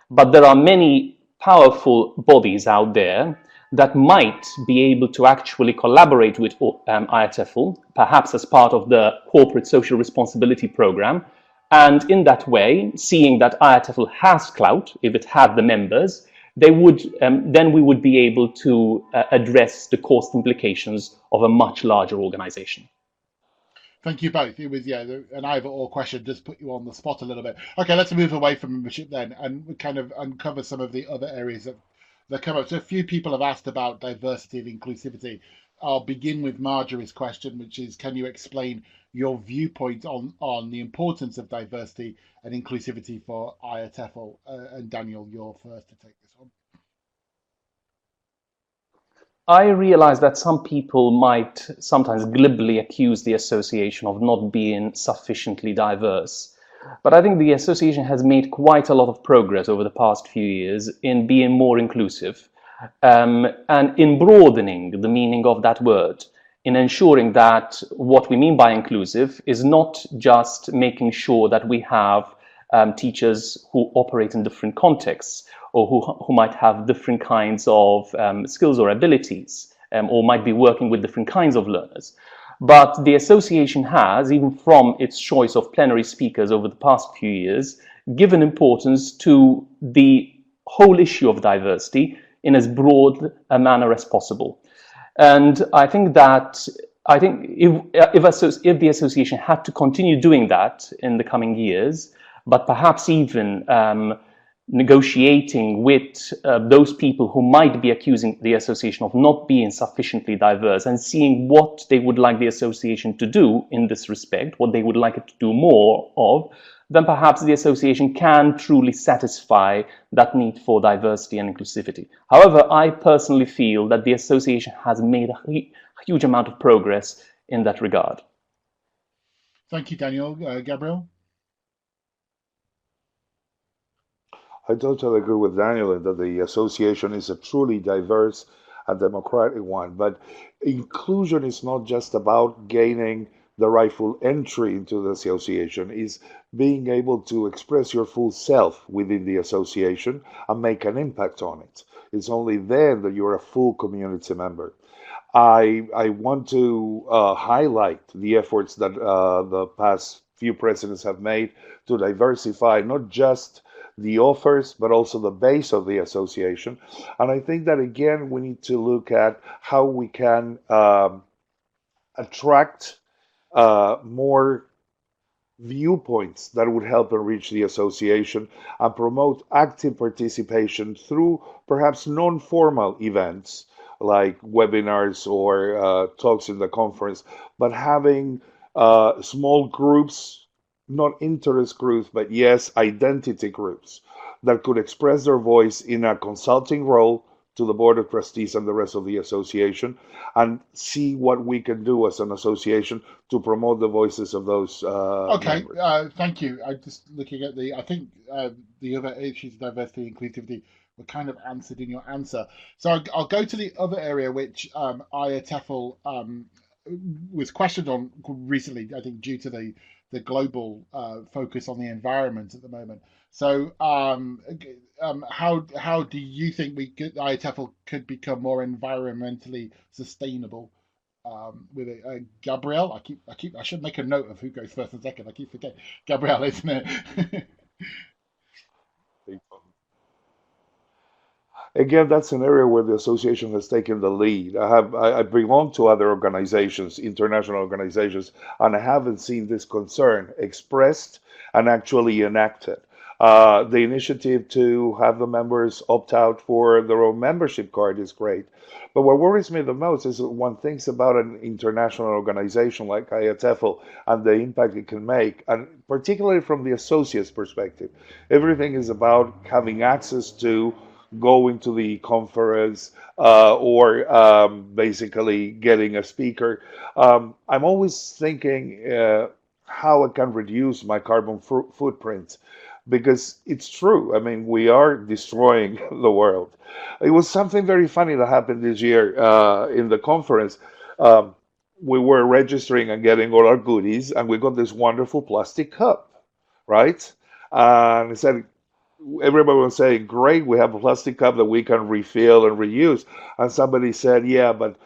But there are many powerful bodies out there that might be able to actually collaborate with IATEFL, perhaps as part of the corporate social responsibility program. And in that way, seeing that IATEFL has clout, if it had the members, they would then we would be able to address the cost implications of a much larger organization. Thank you both. It was an either or question, just put you on the spot a little bit. Okay, let's move away from membership then, and kind of uncover some of the other areas that come up. So a few people have asked about diversity and inclusivity. I'll begin with Marjorie's question, which is, can you explain your viewpoint on the importance of diversity and inclusivity for IATEFL? And Daniel, you're first to take this one. I realize that some people might sometimes glibly accuse the association of not being sufficiently diverse. But I think the association has made quite a lot of progress over the past few years in being more inclusive and in broadening the meaning of that word, in ensuring that what we mean by inclusive is not just making sure that we have teachers who operate in different contexts, or who might have different kinds of skills or abilities, or might be working with different kinds of learners. But the association has, even from its choice of plenary speakers over the past few years, given importance to the whole issue of diversity in as broad a manner as possible. And I think that if the association had to continue doing that in the coming years, but perhaps even negotiating with those people who might be accusing the association of not being sufficiently diverse, and seeing what they would like the association to do in this respect, what they would like it to do more of, then perhaps the association can truly satisfy that need for diversity and inclusivity. However, I personally feel that the association has made a huge amount of progress in that regard. Thank you, Daniel. Gabriel? I totally agree with Daniel in that the association is a truly diverse and democratic one. But inclusion is not just about gaining the rightful entry into the association, is being able to express your full self within the association and make an impact on it. It's only then that you're a full community member. I want to highlight the efforts that the past few presidents have made to diversify not just the offers, but also the base of the association. And I think that, again, we need to look at how we can attract more viewpoints that would help enrich the association and promote active participation through perhaps non-formal events like webinars or talks in the conference, but having small groups, not interest groups, but yes, identity groups that could express their voice in a consulting role to the Board of Trustees and the rest of the association, and see what we can do as an association to promote the voices of those Okay, members. thank you. I'm just looking at I think the other issues of diversity and inclusivity were kind of answered in your answer. So I'll go to the other area which IATEFL was questioned on recently, I think due to the global focus on the environment at the moment. So how do you think IATEFL could become more environmentally sustainable? With it, Gabrielle, I should make a note of who goes first and second. I keep forgetting. Gabrielle, isn't it? Again, that's an area where the association has taken the lead. I belong to other organizations, international organizations, and I haven't seen this concern expressed and actually enacted. The initiative to have the members opt out for their own membership card is great. But what worries me the most is one thinks about an international organization like IATEFL and the impact it can make, and particularly from the associates perspective. Everything is about having access to going to the conference or basically getting a speaker. I'm always thinking how I can reduce my carbon footprint because it's true. I mean, we are destroying the world. It was something very funny that happened this year in the conference. Um, we were registering and getting all our goodies, and we got this wonderful plastic cup, right? And it said, everybody was saying, great, we have a plastic cup that we can refill and reuse. And somebody said, yeah, but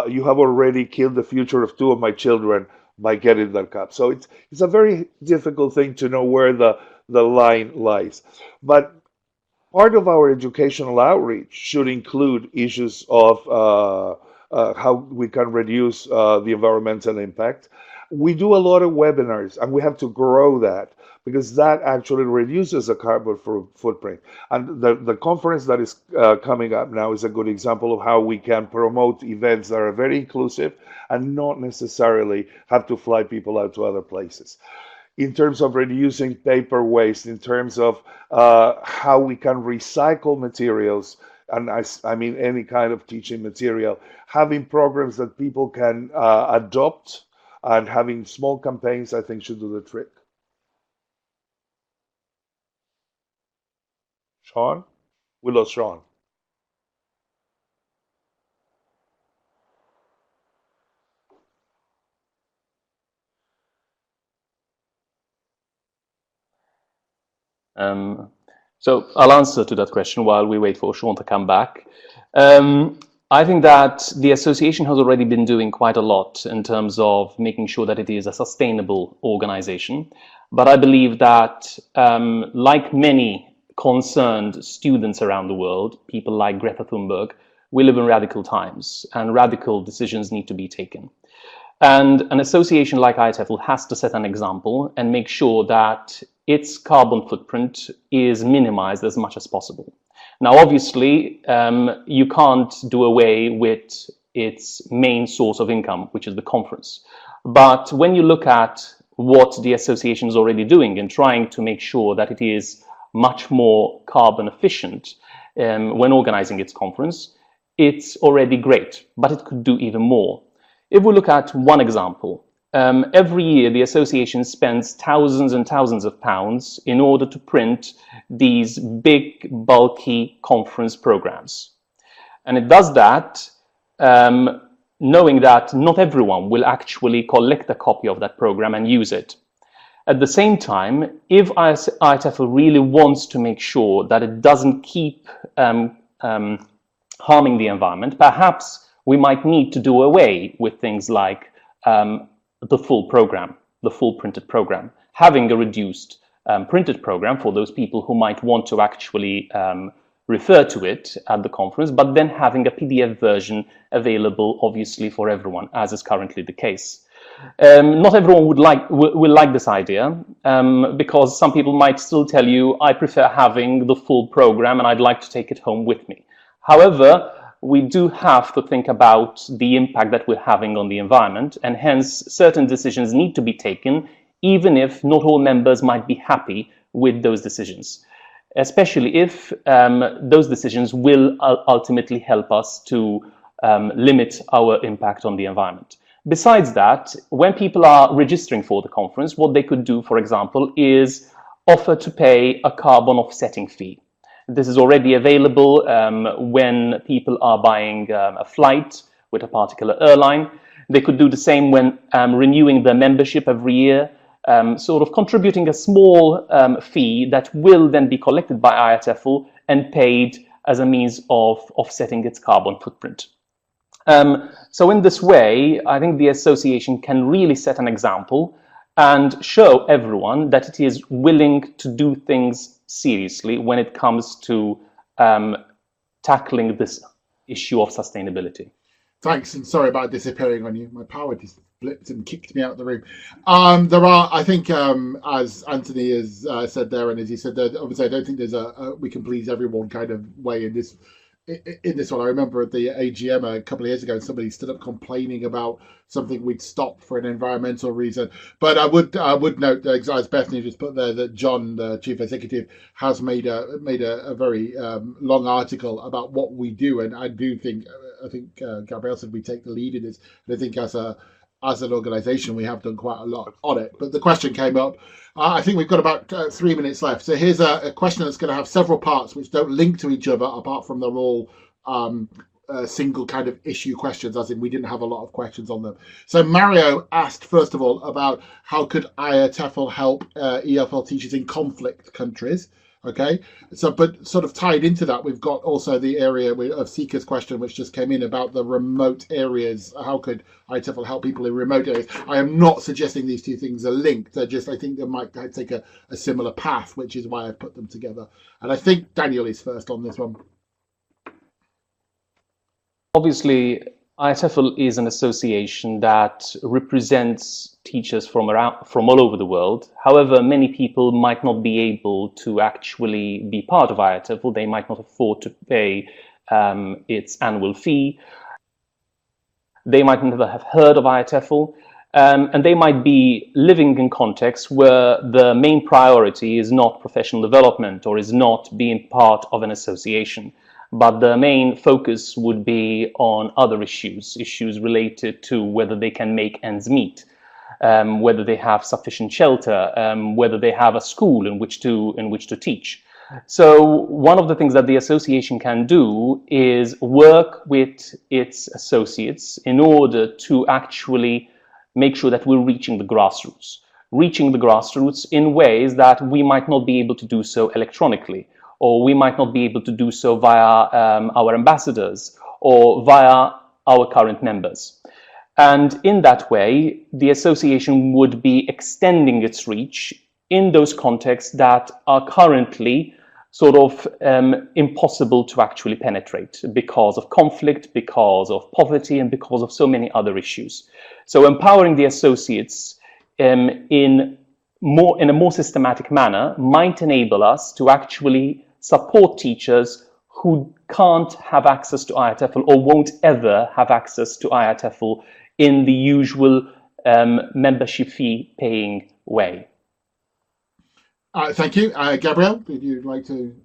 you have already killed the future of two of my children by getting that cup. So it's a very difficult thing to know where the line lies. But part of our educational outreach should include issues of how we can reduce the environmental impact. We do a lot of webinars, and we have to grow that because that actually reduces the carbon footprint. And the conference that is coming up now is a good example of how we can promote events that are very inclusive and not necessarily have to fly people out to other places in terms of reducing paper waste, in terms of how we can recycle materials, and I mean any kind of teaching material, having programs that people can adopt and having small campaigns, I think should do the trick. Sean? We lost Sean. Um, so I'll answer to that question while we wait for Sean to come back. Um, I think that the association has already been doing quite a lot in terms of making sure that it is a sustainable organization. But I believe that, like many concerned students around the world, people like Greta Thunberg, we live in radical times and radical decisions need to be taken. And an association like IATEFL has to set an example and make sure that its carbon footprint is minimized as much as possible. Now, obviously, you can't do away with its main source of income, which is the conference. But when you look at what the association is already doing and trying to make sure that it is much more carbon efficient when organizing its conference, it's already great, but it could do even more. If we look at one example, every year the association spends thousands and thousands of pounds in order to print these big, bulky conference programs. And it does that knowing that not everyone will actually collect a copy of that program and use it. At the same time, if IATEFL really wants to make sure that it doesn't keep harming the environment, perhaps we might need to do away with things like the full program, the full printed program, having a reduced printed program for those people who might want to actually refer to it at the conference, but then having a PDF version available, obviously, for everyone, as is currently the case. Not everyone will like this idea because some people might still tell you, I prefer having the full program and I'd like to take it home with me. However, we do have to think about the impact that we're having on the environment, and hence certain decisions need to be taken, even if not all members might be happy with those decisions, especially if those decisions will ultimately help us to limit our impact on the environment. Besides that, when people are registering for the conference, what they could do, for example, is offer to pay a carbon offsetting fee. This is already available when people are buying a flight with a particular airline. They could do the same when renewing their membership every year, sort of contributing a small fee that will then be collected by IATEFL and paid as a means of offsetting its carbon footprint. So in this way, I think the association can really set an example and show everyone that it is willing to do things seriously when it comes to tackling this issue of sustainability. Thanks, and sorry about disappearing on you. My power blipped and kicked me out of the room. There are, I think, as Anthony has said there, and as he said there, obviously, I don't think there's a we can please everyone kind of way in this one. I remember at the AGM a couple of years ago, somebody stood up complaining about something we'd stopped for an environmental reason. But I would note, as Bethany just put there, that John, the chief executive, has made a very long article about what we do, and I think Gabrielle said we take the lead in this, and I think as an organisation, we have done quite a lot on it. But the question came up. I think we've got about 3 minutes left. So here's a question that's going to have several parts which don't link to each other, apart from they're all single kind of issue questions, as in we didn't have a lot of questions on them. So Mario asked, first of all, about how could IATEFL help EFL teachers in conflict countries. Okay, so but sort of tied into that, we've got also the area of Seeker's question, which just came in about the remote areas. How could IATEFL help people in remote areas? I am not suggesting these two things are linked. They're just, I think they might take a similar path, which is why I put them together. And I think Daniel is first on this one. Obviously, IATEFL is an association that represents teachers from all over the world. However, many people might not be able to actually be part of IATEFL. They might not afford to pay its annual fee. They might never have heard of IATEFL. And they might be living in contexts where the main priority is not professional development or is not being part of an association. But the main focus would be on other issues related to whether they can make ends meet, whether they have sufficient shelter, whether they have a school in which to teach. So one of the things that the association can do is work with its associates in order to actually make sure that we're reaching the grassroots in ways that we might not be able to do so electronically, or we might not be able to do so via our ambassadors or via our current members. And in that way, the association would be extending its reach in those contexts that are currently sort of impossible to actually penetrate because of conflict, because of poverty, and because of so many other issues. So empowering the associates in a more systematic manner might enable us to actually support teachers who can't have access to IATEFL or won't ever have access to IATEFL in the usual membership fee paying way. Thank you. Gabrielle, would you like to?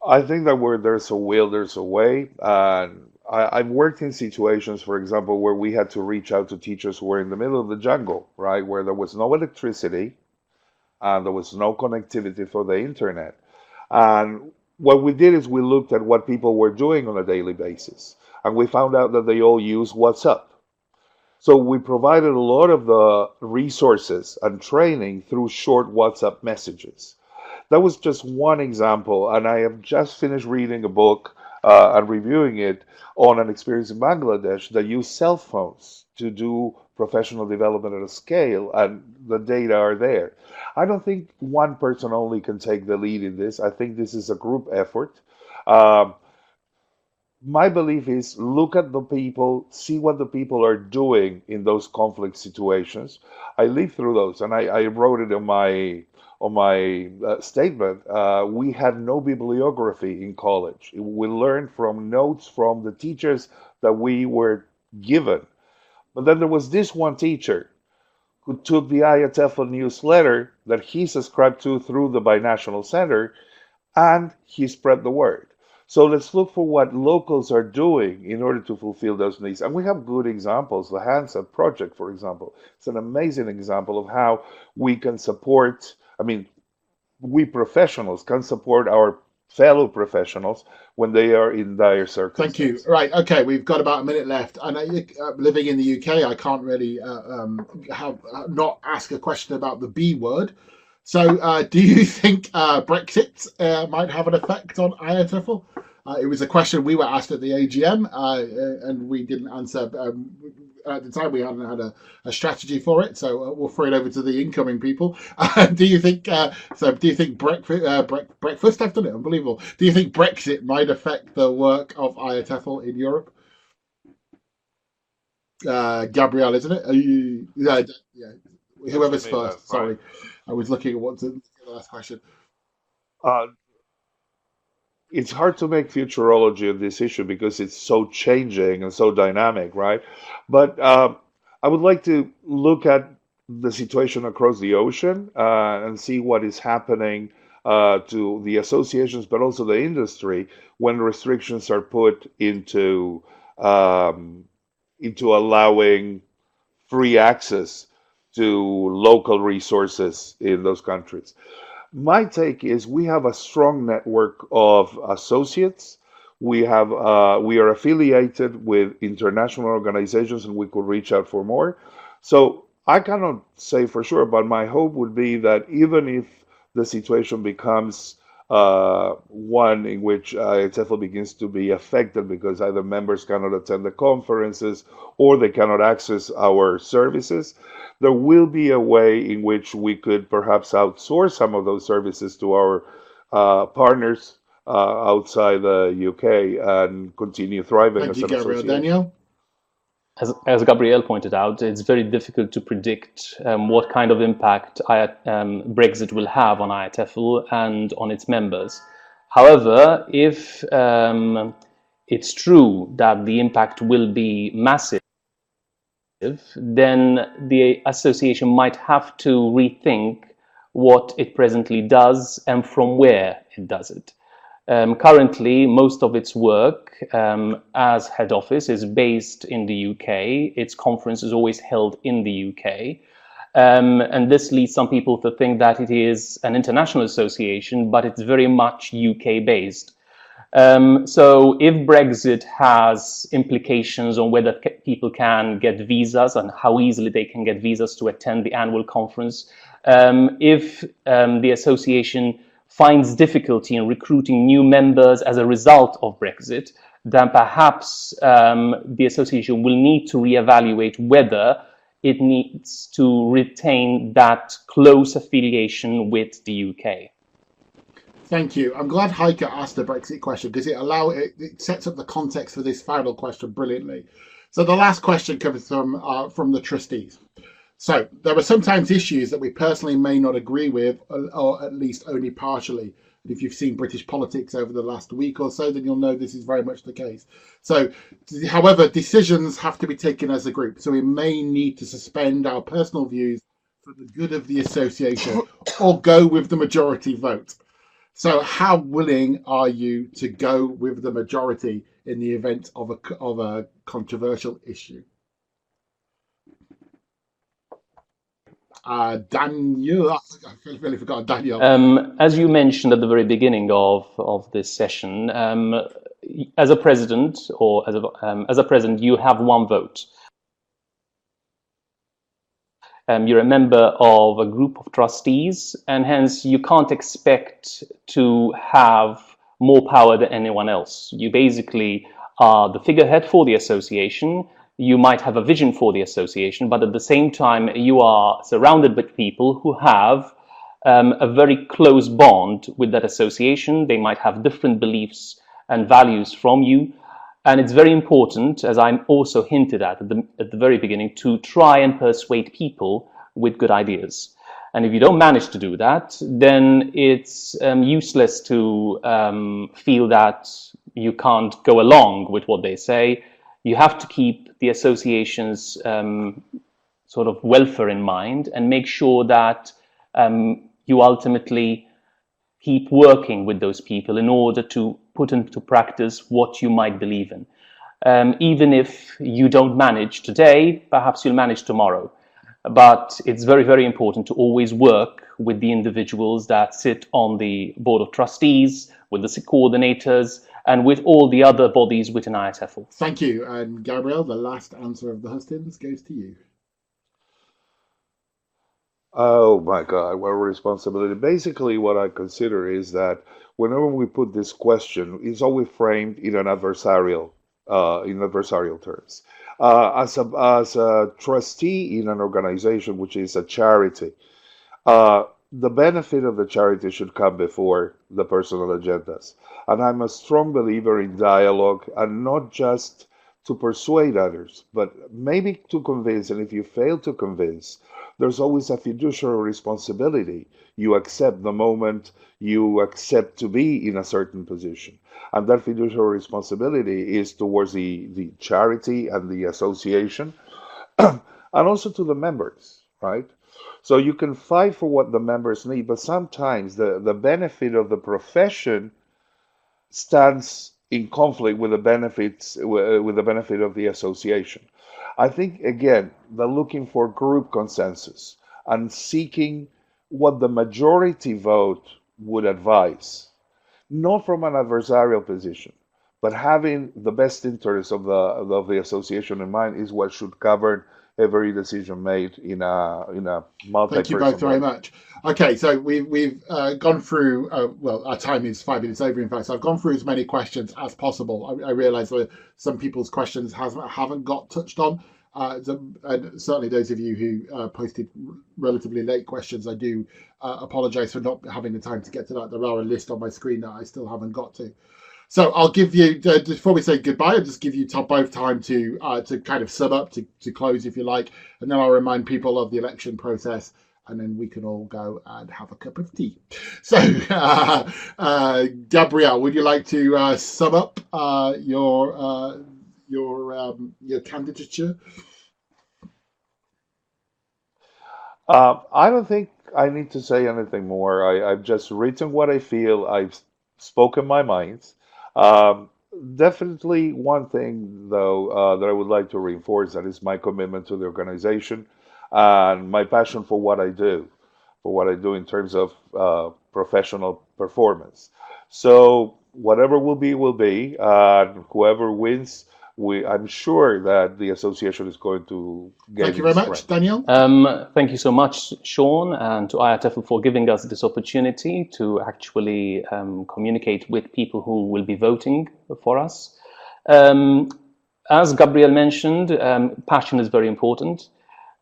I think that where there's a will, there's a way. I've worked in situations, for example, where we had to reach out to teachers who were in the middle of the jungle, right, where there was no electricity and there was no connectivity for the internet. And what we did is we looked at what people were doing on a daily basis, and we found out that they all use WhatsApp. So we provided a lot of the resources and training through short WhatsApp messages. That was just one example, and I have just finished reading a book and reviewing it on an experience in Bangladesh that used cell phones to do professional development at a scale, and the data are there. I don't think one person only can take the lead in this. I think this is a group effort. My belief is look at the people, see what the people are doing in those conflict situations. I lived through those, and I wrote it on my statement. We had no bibliography in college. We learned from notes from the teachers that we were given. But then there was this one teacher who took the IATEFL newsletter that he subscribed to through the Binational Center, and he spread the word. So let's look for what locals are doing in order to fulfill those needs. And we have good examples. The Hands Up Project, for example, it's an amazing example of how we can support, we professionals can support our fellow professionals when they are in dire circumstances. Thank you. Right. Okay. We've got about a minute left. And living in the UK, I can't really not ask a question about the B word. So do you think Brexit might have an effect on IATEFL? It was a question we were asked at the AGM, and we didn't answer. At the time, we hadn't had a strategy for it, so we'll throw it over to the incoming people. Do you think? Do you think breakfast? I've done it. Unbelievable. Do you think Brexit might affect the work of IATEFL in Europe? Gabrielle, isn't it? Are you, yeah, yeah. Yes, to Whoever's me, that's first. right. Sorry, I was looking at what's the last question. Uh, it's hard to make futurology of this issue because it's so changing and so dynamic, right? But I would like to look at the situation across the ocean and see what is happening to the associations, but also the industry when restrictions are put um, into allowing free access to local resources in those countries. My take is we have a strong network of associates. We are affiliated with international organizations, and we could reach out for more. So I cannot say for sure, but my hope would be that even if the situation becomes one in which IATEFL begins to be affected because either members cannot attend the conferences or they cannot access our services, there will be a way in which we could perhaps outsource some of those services to our partners outside the UK and continue thriving Thank as you, an Gabrielle. association. Danielle? As Gabrielle pointed out, it's very difficult to predict what kind of impact Brexit will have on IATEFL and on its members. However, if it's true that the impact will be massive, then the association might have to rethink what it presently does and from where it does it. Currently, most of its work as head office is based in the UK. Its conference is always held in the UK. And this leads some people to think that it is an international association, but it's very much UK based. So if Brexit has implications on whether people can get visas and how easily they can get visas to attend the annual conference, if the association finds difficulty in recruiting new members as a result of Brexit, then perhaps the association will need to reevaluate whether it needs to retain that close affiliation with the UK. Thank you. I'm glad Heike asked the Brexit question because it sets up the context for this final question brilliantly. So the last question comes from the trustees. So there are sometimes issues that we personally may not agree with, or at least only partially. If you've seen British politics over the last week or so, then you'll know this is very much the case. So, however, decisions have to be taken as a group. So we may need to suspend our personal views for the good of the association or go with the majority vote. So, how willing are you to go with the majority in the event of a controversial issue? Daniel, I really forgot Daniel. As you mentioned at the very beginning of this session, as a president or as a president, you have one vote. You're a member of a group of trustees, and hence you can't expect to have more power than anyone else. You basically are the figurehead for the association. You might have a vision for the association, but at the same time, you are surrounded by people who have a very close bond with that association. They might have different beliefs and values from you. And it's very important, as I also hinted at the very beginning, to try and persuade people with good ideas. And if you don't manage to do that, then it's useless to feel that you can't go along with what they say. You have to keep the association's sort of welfare in mind and make sure that you ultimately keep working with those people in order to put into practice what you might believe in. Even if you don't manage today, perhaps you'll manage tomorrow. But it's very, very important to always work with the individuals that sit on the board of trustees, with the coordinators, and with all the other bodies within IATEFL. Thank you. And Gabrielle, the last answer of the Hustings goes to you. Oh my God, what a responsibility. Basically, what I consider is that whenever we put this question, it's always framed in adversarial terms. As a trustee in an organization which is a charity, uh, the benefit of the charity should come before the personal agendas. And I'm a strong believer in dialogue and not just to persuade others, but maybe to convince. And if you fail to convince, there's always a fiduciary responsibility. You accept the moment you accept to be in a certain position. And that fiduciary responsibility is towards the charity and the association, and also to the members, right? So you can fight for what the members need, but sometimes the benefit of the profession stands in conflict with the benefits with the benefit of the association. I think again, they're looking for group consensus and seeking what the majority vote would advise, not from an adversarial position, but having the best interests of the association in mind is what should govern every decision made in a Thank you both multi-person very way. much. Okay, so we've gone through. Well, our time is 5 minutes over. In fact, so I've gone through as many questions as possible. I realise that some people's questions haven't got touched on. And certainly those of you who posted relatively late questions, I do apologise for not having the time to get to that. There are a list on my screen that I still haven't got to. So I'll give you before we say goodbye. I'll just give you both time to kind of sum up to close if you like, and then I'll remind people of the election process, and then we can all go and have a cup of tea. So, Gabrielle, would you like to sum up your candidature? I don't think I need to say anything more. I've just written what I feel. I've spoken my mind. Um, Definitely one thing, though, that I would like to reinforce that is my commitment to the organization and my passion for what I do in terms of professional performance. So whatever will be, and whoever wins, I'm sure that the association is going to gain Thank you very its much, strength. Daniel. Thank you so much, Sean, and to IATEFL for giving us this opportunity to actually communicate with people who will be voting for us. Um, as Gabriel mentioned, passion is very important.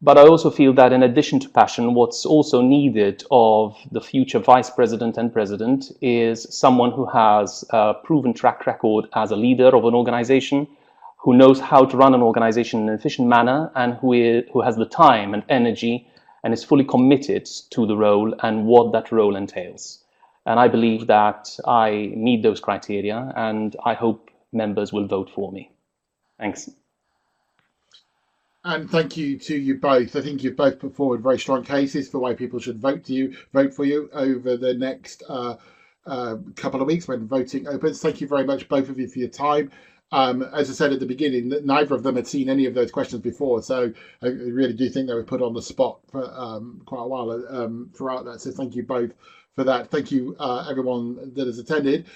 But I also feel that in addition to passion, what's also needed of the future vice president and president is someone who has a proven track record as a leader of an organization, who knows how to run an organization in an efficient manner, and who has the time and energy and is fully committed to the role and what that role entails. And I believe that I meet those criteria, and I hope members will vote for me. Thanks. And thank you to you both. I think you've both put forward very strong cases for why people should vote for you over the next couple of weeks when voting opens. Thank you very much, both of you, for your time. As I said at the beginning, neither of them had seen any of those questions before, so I really do think they were put on the spot for quite a while throughout that. So thank you both for that. Thank you, everyone that has attended.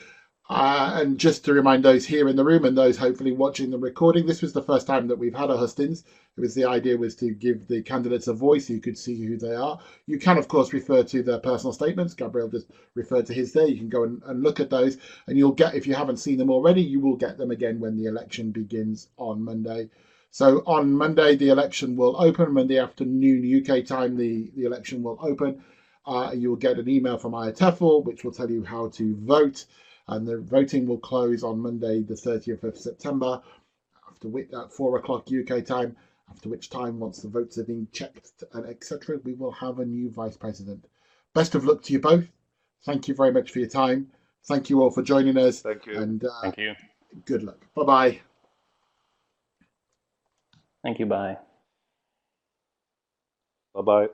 And just to remind those here in the room and those hopefully watching the recording, this was the first time that we've had a hustings. The idea was to give the candidates a voice so you could see who they are. You can, of course, refer to their personal statements. Gabriel just referred to his there. You can go and look at those, and you'll get, if you haven't seen them already, you will get them again when the election begins on Monday. So on Monday, the election will open. Monday afternoon UK time, the election will open. You will get an email from IATEFL, which will tell you how to vote. And the voting will close on Monday, the 30th of September, at 4 o'clock UK time, after which time, once the votes have been checked and etc., we will have a new vice president. Best of luck to you both. Thank you very much for your time. Thank you all for joining us. Thank you. And Thank you. good luck. Bye-bye. Thank you. Bye. Bye bye.